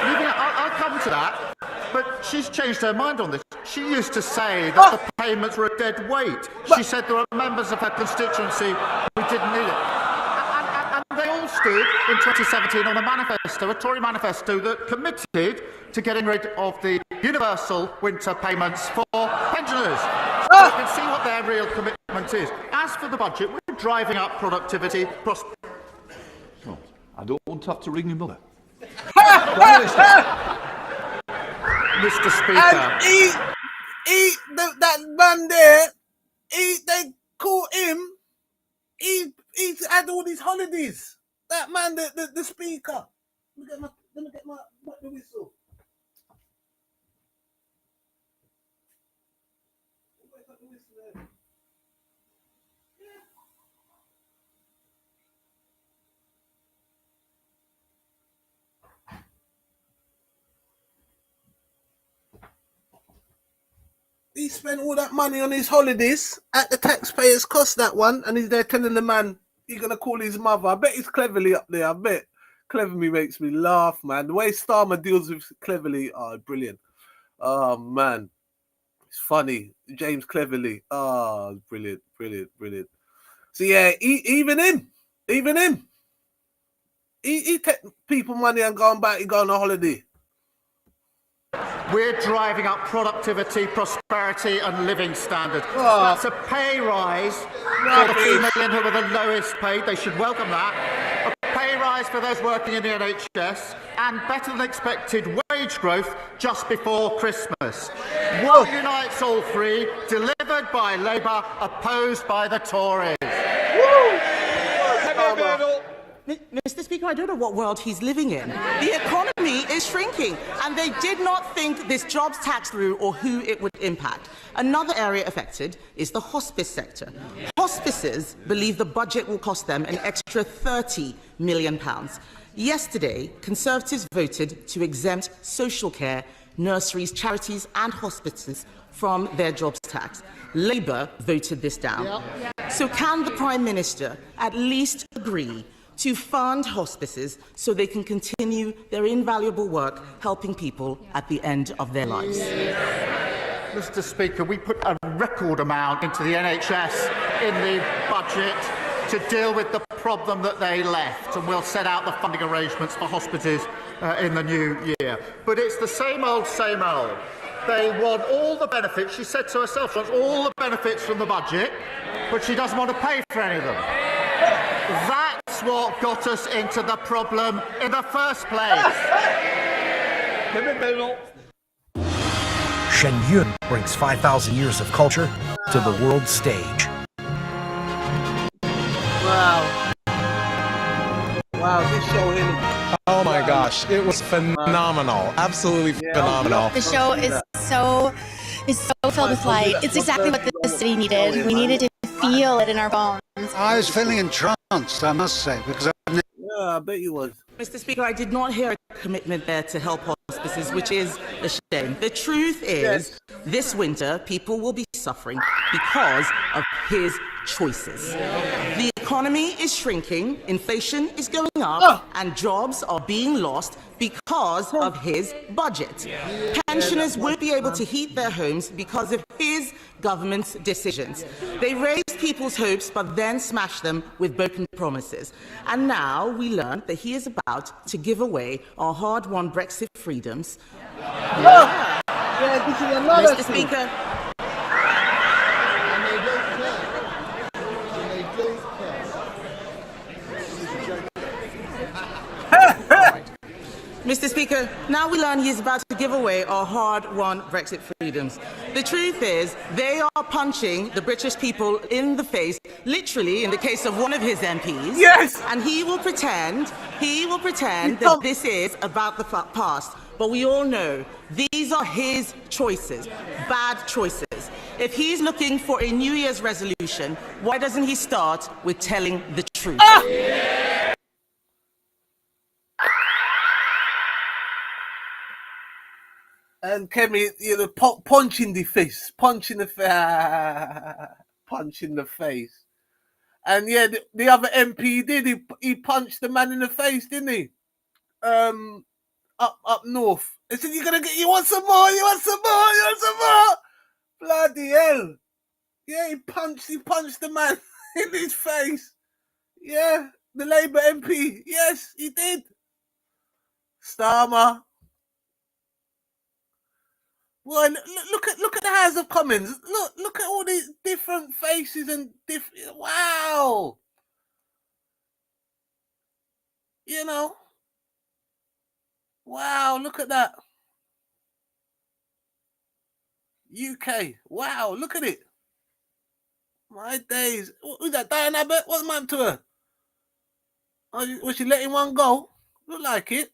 I'll come to that. But she's changed her mind on this. She used to say that the payments were a dead weight. She said there were members of her constituency who didn't need it. And they all stood in 2017 on a manifesto, a Tory manifesto that committed to getting rid of the universal winter payments for pensioners. So you can see what their real commitment is. As for the budget, we're driving up productivity. I don't want to have to ring your mother. Mr. Speaker. And he that man there, they caught him, he had all these holidays. That man, the Speaker. Let me get my the whistle. He spent all that money on his holidays at the taxpayers' cost, that one, and he's there telling the man he's going to call his mother. I bet he's cleverly up there. I bet Cleverly makes me laugh, man. The way Starmer deals with Cleverly, brilliant. Oh, man. It's funny. James Cleverly. Oh, brilliant. So, yeah, even him. He take people money and going back, he go on a holiday. We're driving up productivity, prosperity and living standards. That's a pay rise for the few million who are the lowest paid. They should welcome that. A pay rise for those working in the NHS and better than expected wage growth just before Christmas. What unites all three, delivered by Labour, opposed by the Tories. Mr. Speaker, I don't know what world he's living in. The economy is shrinking, and they did not think this jobs tax through or who it would impact. Another area affected is the hospice sector. Hospices believe the budget will cost them an extra £30 million. Yesterday, Conservatives voted to exempt social care, nurseries, charities and hospices from their jobs tax. Labour voted this down. So can the Prime Minister at least agree to fund hospices so they can continue their invaluable work helping people at the end of their lives? Mr. Speaker, we put a record amount into the NHS in the budget to deal with the problem that they left, and we'll set out the funding arrangements for hospitals in the new year. But it's the same old, same old. They want all the benefits. She said to herself she wants all the benefits from the budget, but she doesn't want to pay for any of them. That's what got us into the problem in the first place. Shenyun brings 5,000 years of culture to the world stage. Wow. Wow, this show here. Oh my gosh, it was phenomenal. Absolutely phenomenal. The show is so filled with light. It's exactly what the city needed. We needed to feel it in our bones. I was feeling entranced, I must say, because Yeah, I bet you was. Mr. Speaker, I did not hear a commitment there to help hospices, which is a shame. The truth is, this winter, people will be suffering because of his choices. The economy is shrinking, inflation is going up, and jobs are being lost because of his budget. Pensioners won't be able to heat their homes because of his government's decisions. They raised people's hopes but then smashed them with broken promises. And now we learn that he is about to give away our hard-won Brexit freedoms. This is another Mr. Speaker. Mr. Speaker, now we learn he's about to give away our hard-won Brexit freedoms. The truth is, they are punching the British people in the face, literally in the case of one of his MPs. Yes! And he will pretend that this is about the past. But we all know these are his choices, bad choices. If he's looking for a New Year's resolution, why doesn't he start with telling the truth? And Kemi, you know, punch in the face, punch in the face. And yeah, the other MP did. He punched the man in the face, didn't he? Up north. He said, you want some more? You want some more? You want some more? Bloody hell! Yeah, he punched the man in his face. Yeah, the Labour MP. Yes, he did. Starmer. Well, look at the House of Commons. Look at all these different faces and different. Wow. You know. Wow, look at that. UK. Wow, look at it. My days. Who's that? Diane Abbott? What's happened to her? Oh, was she letting one go? Look like it.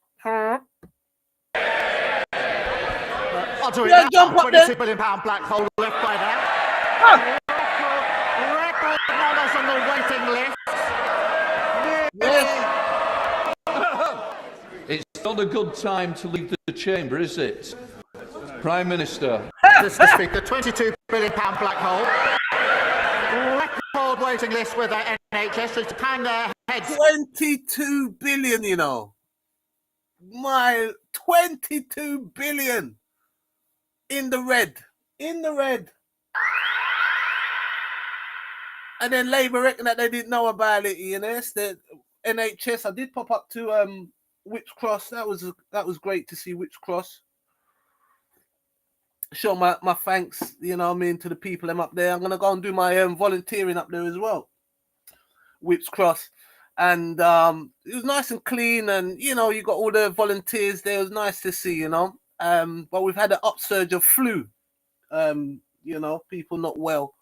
I'll do it now. £22 billion black hole left by there. Record numbers on the waiting list. Yes. It's not a good time to leave the chamber, is it? Prime Minister. Mr. Speaker, £22 billion black hole. Record waiting list with the NHS to hang their heads. 22 billion, you know. My 22 billion. In the red. And then Labour reckon that they didn't know about it, you know. It's the NHS. I did pop up to Whips Cross. That was great to see Whips Cross. Show my thanks, you know what I mean, to the people I'm up there. I'm gonna go and do my volunteering up there as well. Whips Cross. And it was nice and clean, and you know, you got all the volunteers there. It was nice to see, you know. But we've had an upsurge of flu, you know, people not well.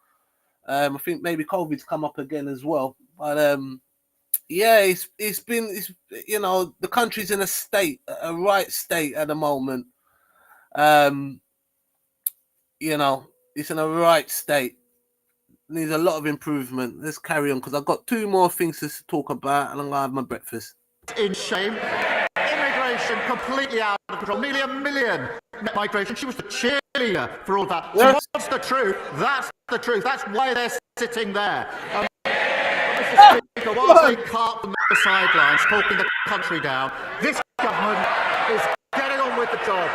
I think maybe COVID's come up again as well. But yeah, it's been you know, the country's in a right state at the moment. You know, it's in a right state. Needs a lot of improvement. Let's carry on because I've got two more things to talk about, and I'm gonna have my breakfast. In shame. Immigration completely out of control. Nearly 1 million net migration. She was the chair familiar for all that. Yes. So what's the truth? That's the truth. That's why they're sitting there. Mr. Speaker, whilst they cart them the sidelines, talking the country down, this government is getting on with the job.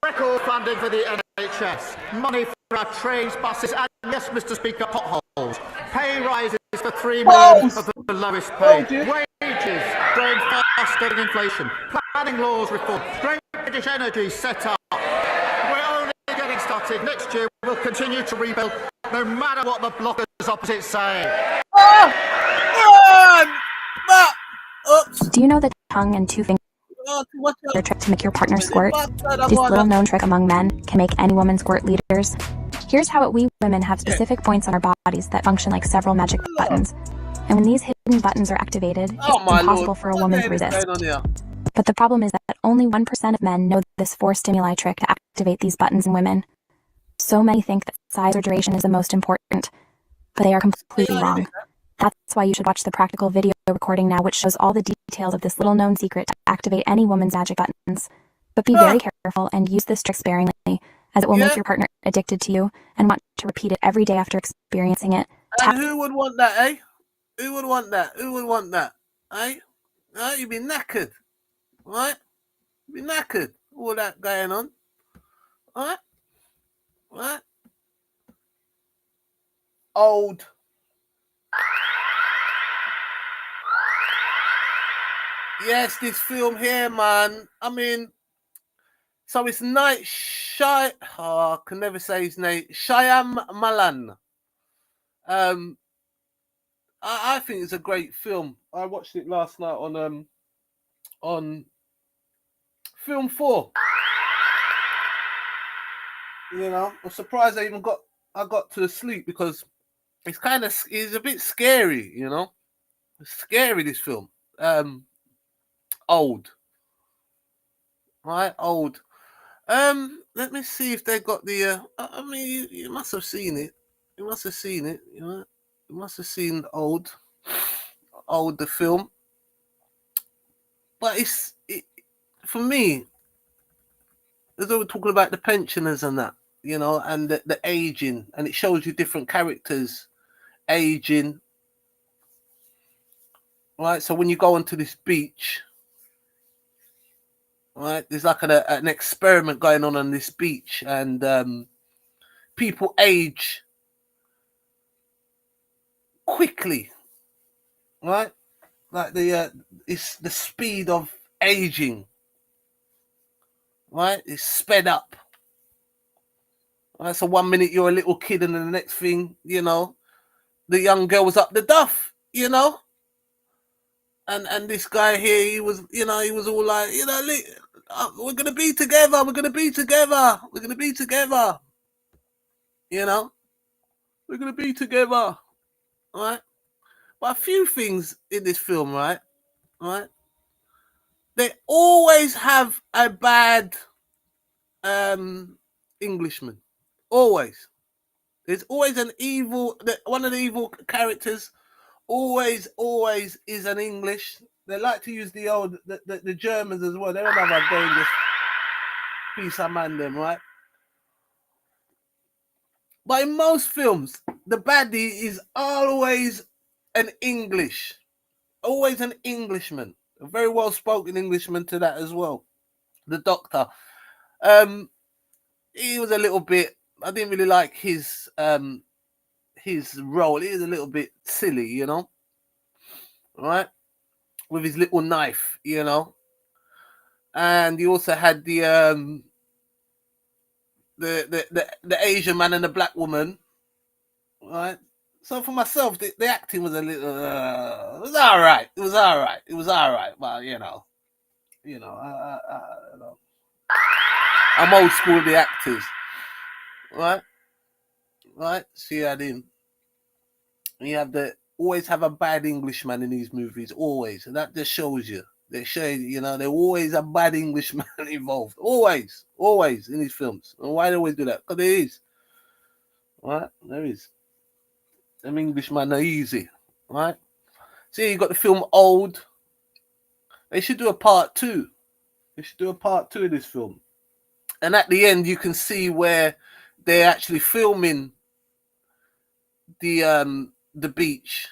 Record funding for the NHS, money for our trains, buses, and yes, Mr. Speaker, potholes. Pay rises for 3 million of the lowest paid. Wages growing faster than inflation. Planning laws reform. Great British Energy set up. We're only getting started. Next year we'll continue to rebuild, no matter what the blockers opposite say. Do you know the tongue and two finger trick to make your partner squirt? This little known trick among men can make any woman squirt liters. Here's how we women have specific points on our bodies that function like several magic buttons. And when these hidden buttons are activated, it's impossible for a woman to resist. But the problem is that only 1% of men know this 4 stimuli trick to activate these buttons in women. So many think that size or duration is the most important, but they are completely wrong. That's why you should watch the practical video recording now, which shows all the details of this little known secret to activate any woman's magic buttons. But be very careful and use this trick sparingly, as it will make your partner addicted to you and want to repeat it every day after experiencing it. And who would want that, eh? Who would want that? Who would want that? Eh? You'd be knackered. Right? You'd be knackered. All that going on. Right? Right? Old. Yes, this film here, man. I mean, so it's Night Shy. Oh, I can never say his name. Shyamalan. I think it's a great film. I watched it last night on Film 4. You know, I'm surprised I got to sleep because it's a bit scary. You know, it's scary, this film. Old. Right, old. Let me see if they got the. I mean, you must have seen it. You must have seen it. You know, you must have seen old the film. But for me. As though we're talking about the pensioners and that, you know, and the aging, and it shows you different characters aging. Right, so when you go onto this beach. Right, there's like an experiment going on this beach, and people age quickly, right? Like it's the speed of aging, right? It's sped up. Right, so 1 minute you're a little kid, and then the next thing, you know, the young girl was up the duff, you know. And this guy here, he was all like, you know, we're gonna be together, we're gonna be together, we're gonna be together, you know, we're gonna be together, right? But a few things in this film, right, they always have a bad Englishman, always. There's always one of the evil characters. Always is an English. They like to use the Germans as well. They don't have a dangerous piece of man them, right? But in most films, the baddie is always an English. Always an Englishman. A very well spoken Englishman to that as well. The Doctor. He was a little bit, I didn't really like his role. He was a little bit silly, you know. Right? With his little knife, you know. And he also had the Asian man and the black woman, right? So for myself, the acting was a little, it was all right. It was all right. Well, you know, I'm old school with the actors, right? So you had him. You have always have a bad Englishman in these movies, always, and that just shows you. They show you know, there's always a bad Englishman involved, always in these films. And why they always do that? Because there is, right? There is. Them Englishmen are easy, right? See, you got the film Old. They should do a part 2. They should do a part 2 of this film. And at the end, you can see where they're actually filming the beach,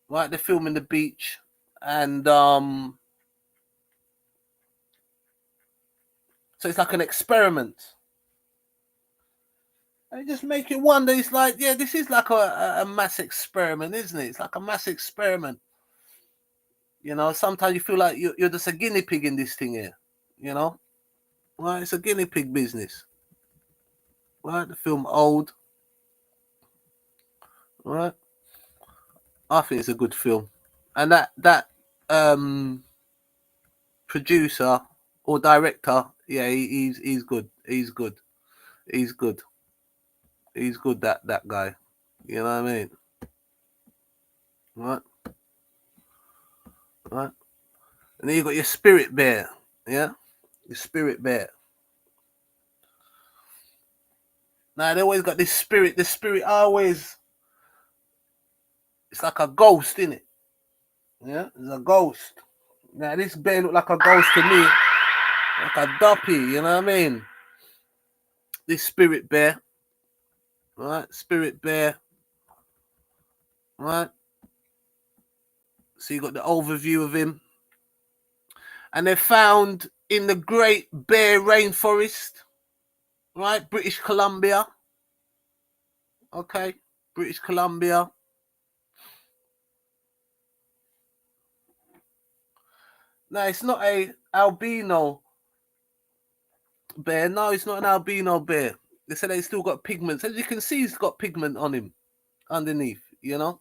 right? They're filming the beach, and so it's like an experiment. And it just make you wonder. It's like, yeah, this is like a mass experiment, isn't it? It's like a mass experiment. You know, sometimes you feel like you're just a guinea pig in this thing here. You know, well, it's a guinea pig business. Right, the film Old. Right, I think it's a good film, and that producer or director, yeah, he's good. He's good. He's good. He's good. That guy. You know what I mean? Right. Right. And then you got your Spirit Bear. Yeah, your Spirit Bear. Now they always got this spirit. The spirit always, it's like a ghost, isn't it? Yeah, it's a ghost. Now this bear look like a ghost to me, like a duppy. You know what I mean? This Spirit Bear. Right, Spirit Bear. Right. So you got the overview of him. And they're found in the Great Bear Rainforest. Right, British Columbia. Okay, British Columbia. Now it's not a albino bear. No, it's not an albino bear. They said they still got pigments. As you can see, he's got pigment on him underneath, you know.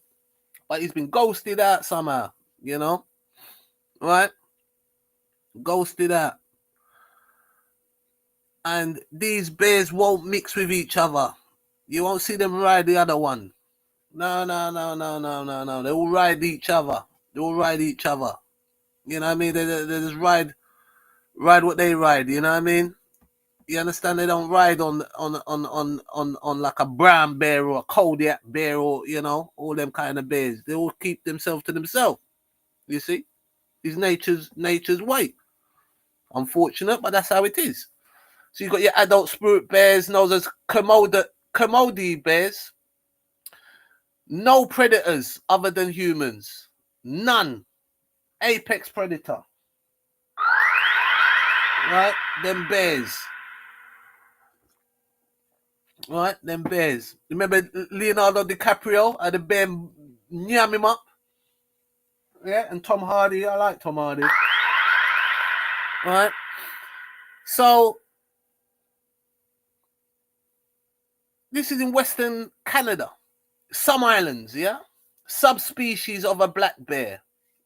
But he's been ghosted out somehow, you know. Right? Ghosted out. And these bears won't mix with each other. You won't see them ride the other one. No. They all ride each other. They all ride each other. You know what I mean? They just ride what they ride. You know what I mean? You understand? They don't ride on like a brown bear or a Kodiak bear or, you know, all them kind of bears. They all keep themselves to themselves. You see? It's nature's way. Unfortunate, but that's how it is. So you've got your adult spirit bears known as Komodo bears. No predators other than humans. None. Apex predator. Right? Them bears. Right? Them bears. Remember Leonardo DiCaprio had a bear nyam him up? Yeah? And Tom Hardy. I like Tom Hardy. Right? So, this is in Western Canada. Some islands, yeah? Subspecies of a black bear.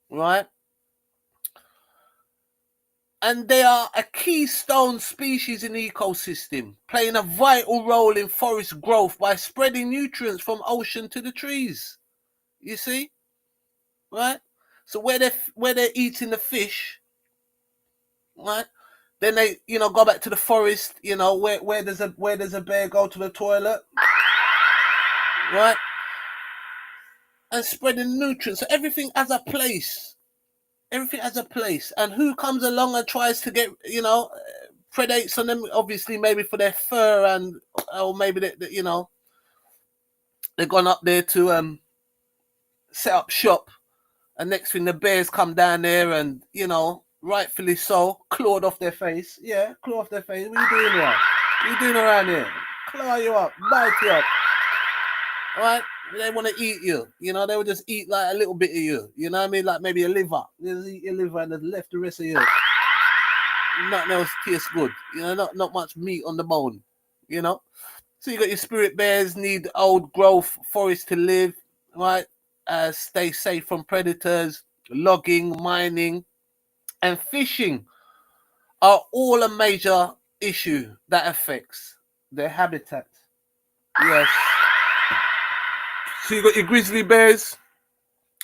Right? And they are a keystone species in the ecosystem, playing a vital role in forest growth by spreading nutrients from ocean to the trees. You see? Right? So where they're eating the fish, right? Then they, you know, go back to the forest, you know, where does a bear go to the toilet? Right? And spreading nutrients. So everything has a place. Everything has a place. And who comes along and tries to get, you know, predates on them, obviously maybe for their fur, and or maybe they, you know, they've gone up there to set up shop, and next thing the bears come down there and, you know, rightfully so, clawed off their face. Yeah, claw off their face. What are you doing here? What are you doing around here? Claw you up, bite you up. Right? They want to eat you. You know, they will just eat like a little bit of you. You know what I mean? Like maybe a liver. They just eat your liver and then left the rest of you. Nothing else tastes good. You know, not much meat on the bone. You know? So you got your spirit bears, need old growth forest to live, right? Stay safe from predators, logging, mining, and fishing are all a major issue that affects their habitat. Yes. So you got your grizzly bears,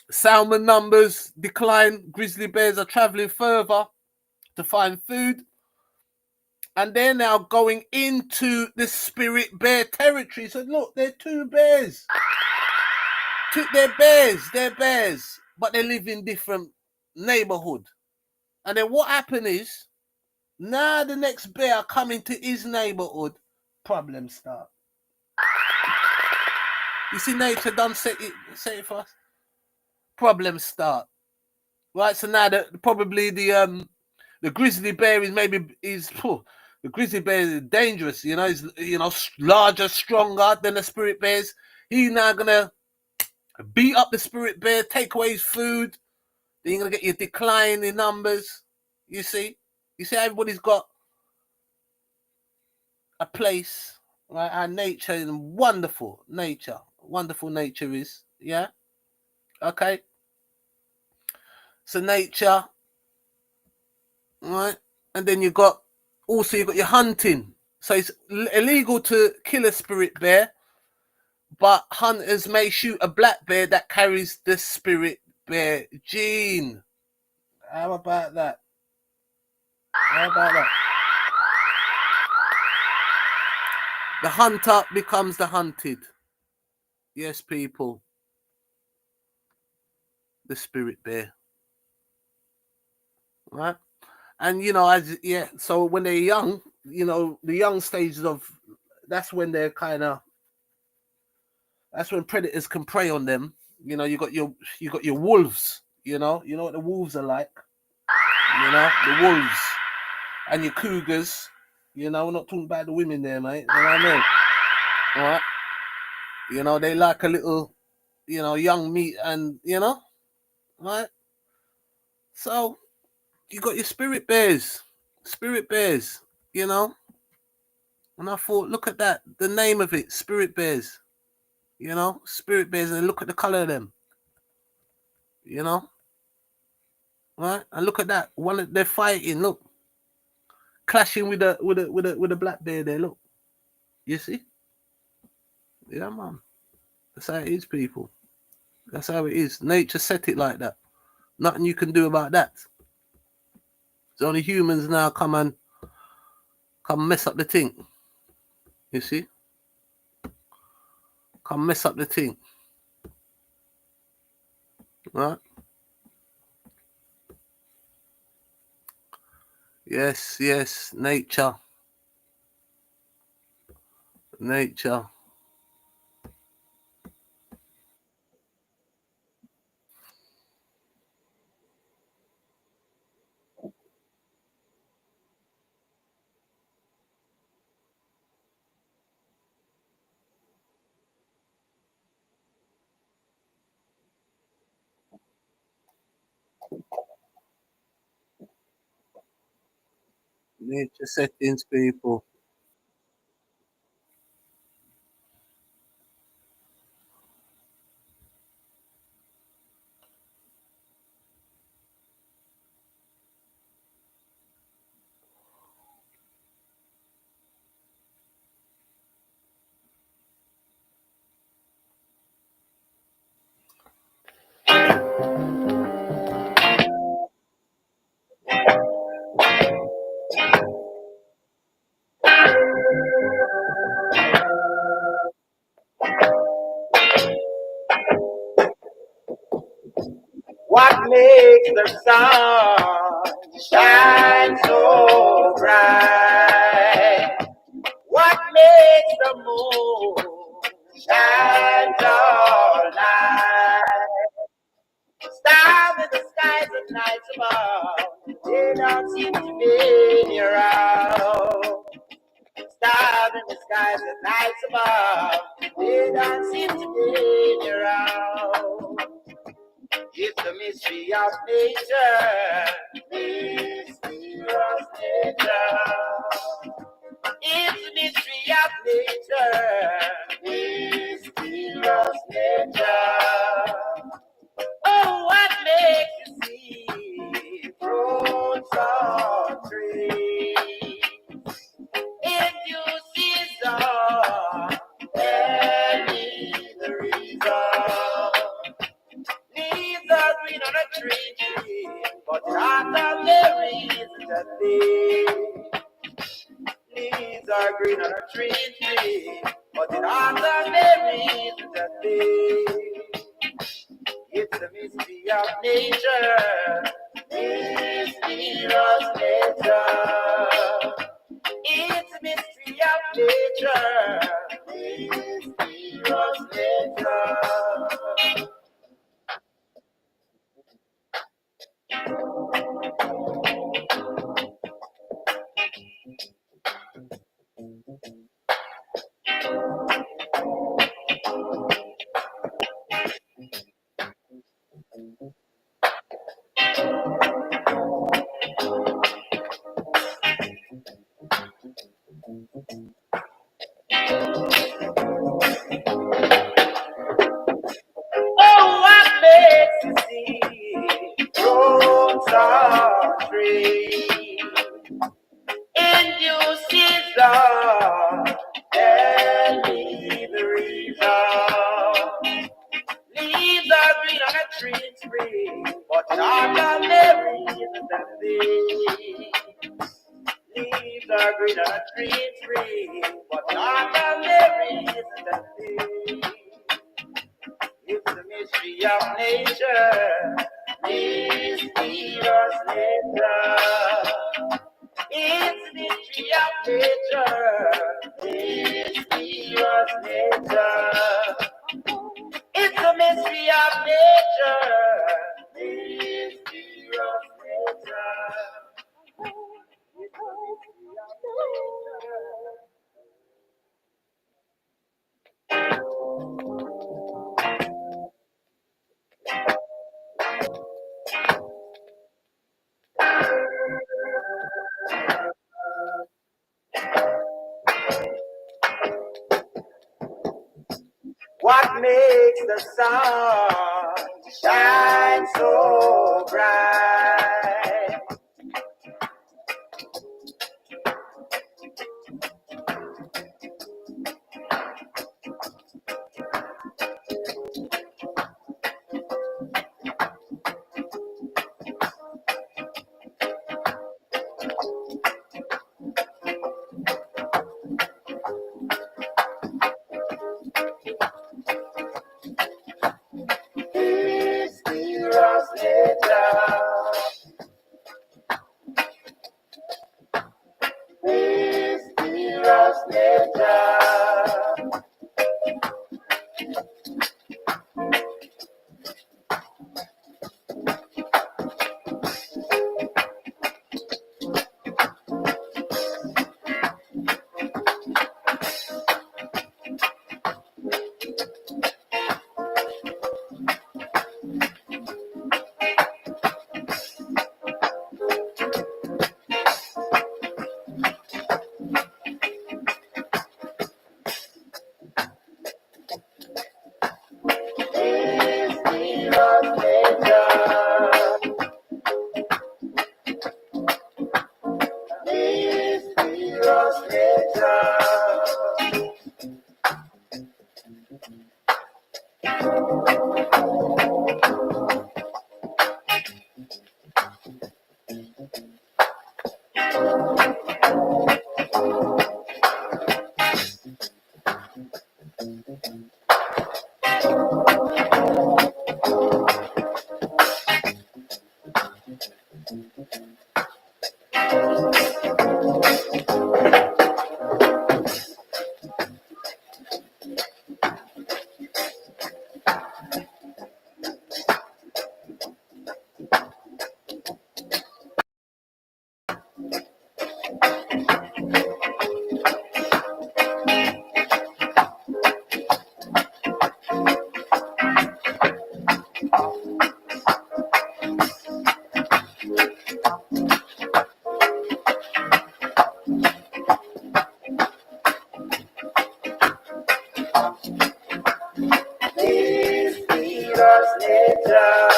salmon numbers decline. Grizzly bears are traveling further to find food. And they're now going into the spirit bear territory. So look, they're two bears. They're bears, but they live in different neighborhood. And then what happened is Now the next bear coming to his neighborhood, problem start. You see, nature done set it for us. Problem start. Right, so now probably the grizzly bear is the grizzly bear is dangerous. You know, he's larger, stronger than the spirit bears. He's now gonna beat up the spirit bear, take away his food. Then you're gonna get your decline in numbers. You see everybody's got a place, right? Our nature is wonderful nature is, yeah. Okay, so nature, right? And then you got your hunting. So it's illegal to kill a spirit bear, but hunters may shoot a black bear that carries the spirit bear gene. How about that? The hunter becomes the hunted. Yes, people. The spirit bear. Right? And so when they're young, the young stages of, that's when they're that's when predators can prey on them. You got your wolves, you know what the wolves are like. The wolves and your cougars. We're not talking about the women there, mate. You know what I mean? All right. They like a little, young meat and, right? So you got your spirit bears, And I thought, look at that, the name of it, spirit bears, spirit bears, and look at the color of them, right? And look at that, they're fighting, look, clashing with a black bear there, look, you see? Yeah, man, that's how it is, people. That's how it is. Nature set it like that. Nothing you can do about that. It's only humans now come mess up the thing. You see? Come mess up the thing. Right? Yes, nature. Nature. Nature settings, people. What makes the sun shine so bright? What makes the moon shine all night? Stars in the skies at night above, they don't seem to be around. Stars in the skies at night above, they don't seem to be around. It's the mystery of nature, mysterious nature. It's the mystery of nature, mysterious nature. Oh, what makes you see fruits on trees? Induces on any the reason. Leaves are green on a tree, but not on the reason that leaves are green on a tree, but not on the reason that it's the mystery of nature, mysterious nature. nature. Mysterious nature. Oh, what makes you see roads are free in due season? Tell me the reason. Leaves are green on a tree in spring, but not on the reason that they. Leaves are green on a tree in spring, but not on the reason that they. It's the mystery of nature, mysterious nature. It's the mystery of nature, mysterious nature. It's the mystery of nature, mysterious nature. What makes the sun shine so bright? Mysterious nature, mysterious nature. Mysterious nature, mysterious nature. Mysterious nature,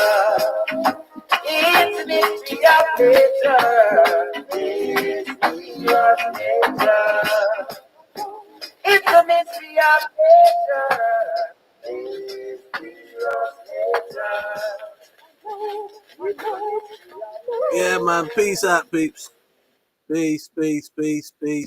it's the mystery of nature. Mysterious nature, it's the mystery of nature. Mysterious nature. Yeah, man. Peace out, peeps. Peace, peace, peace, peace.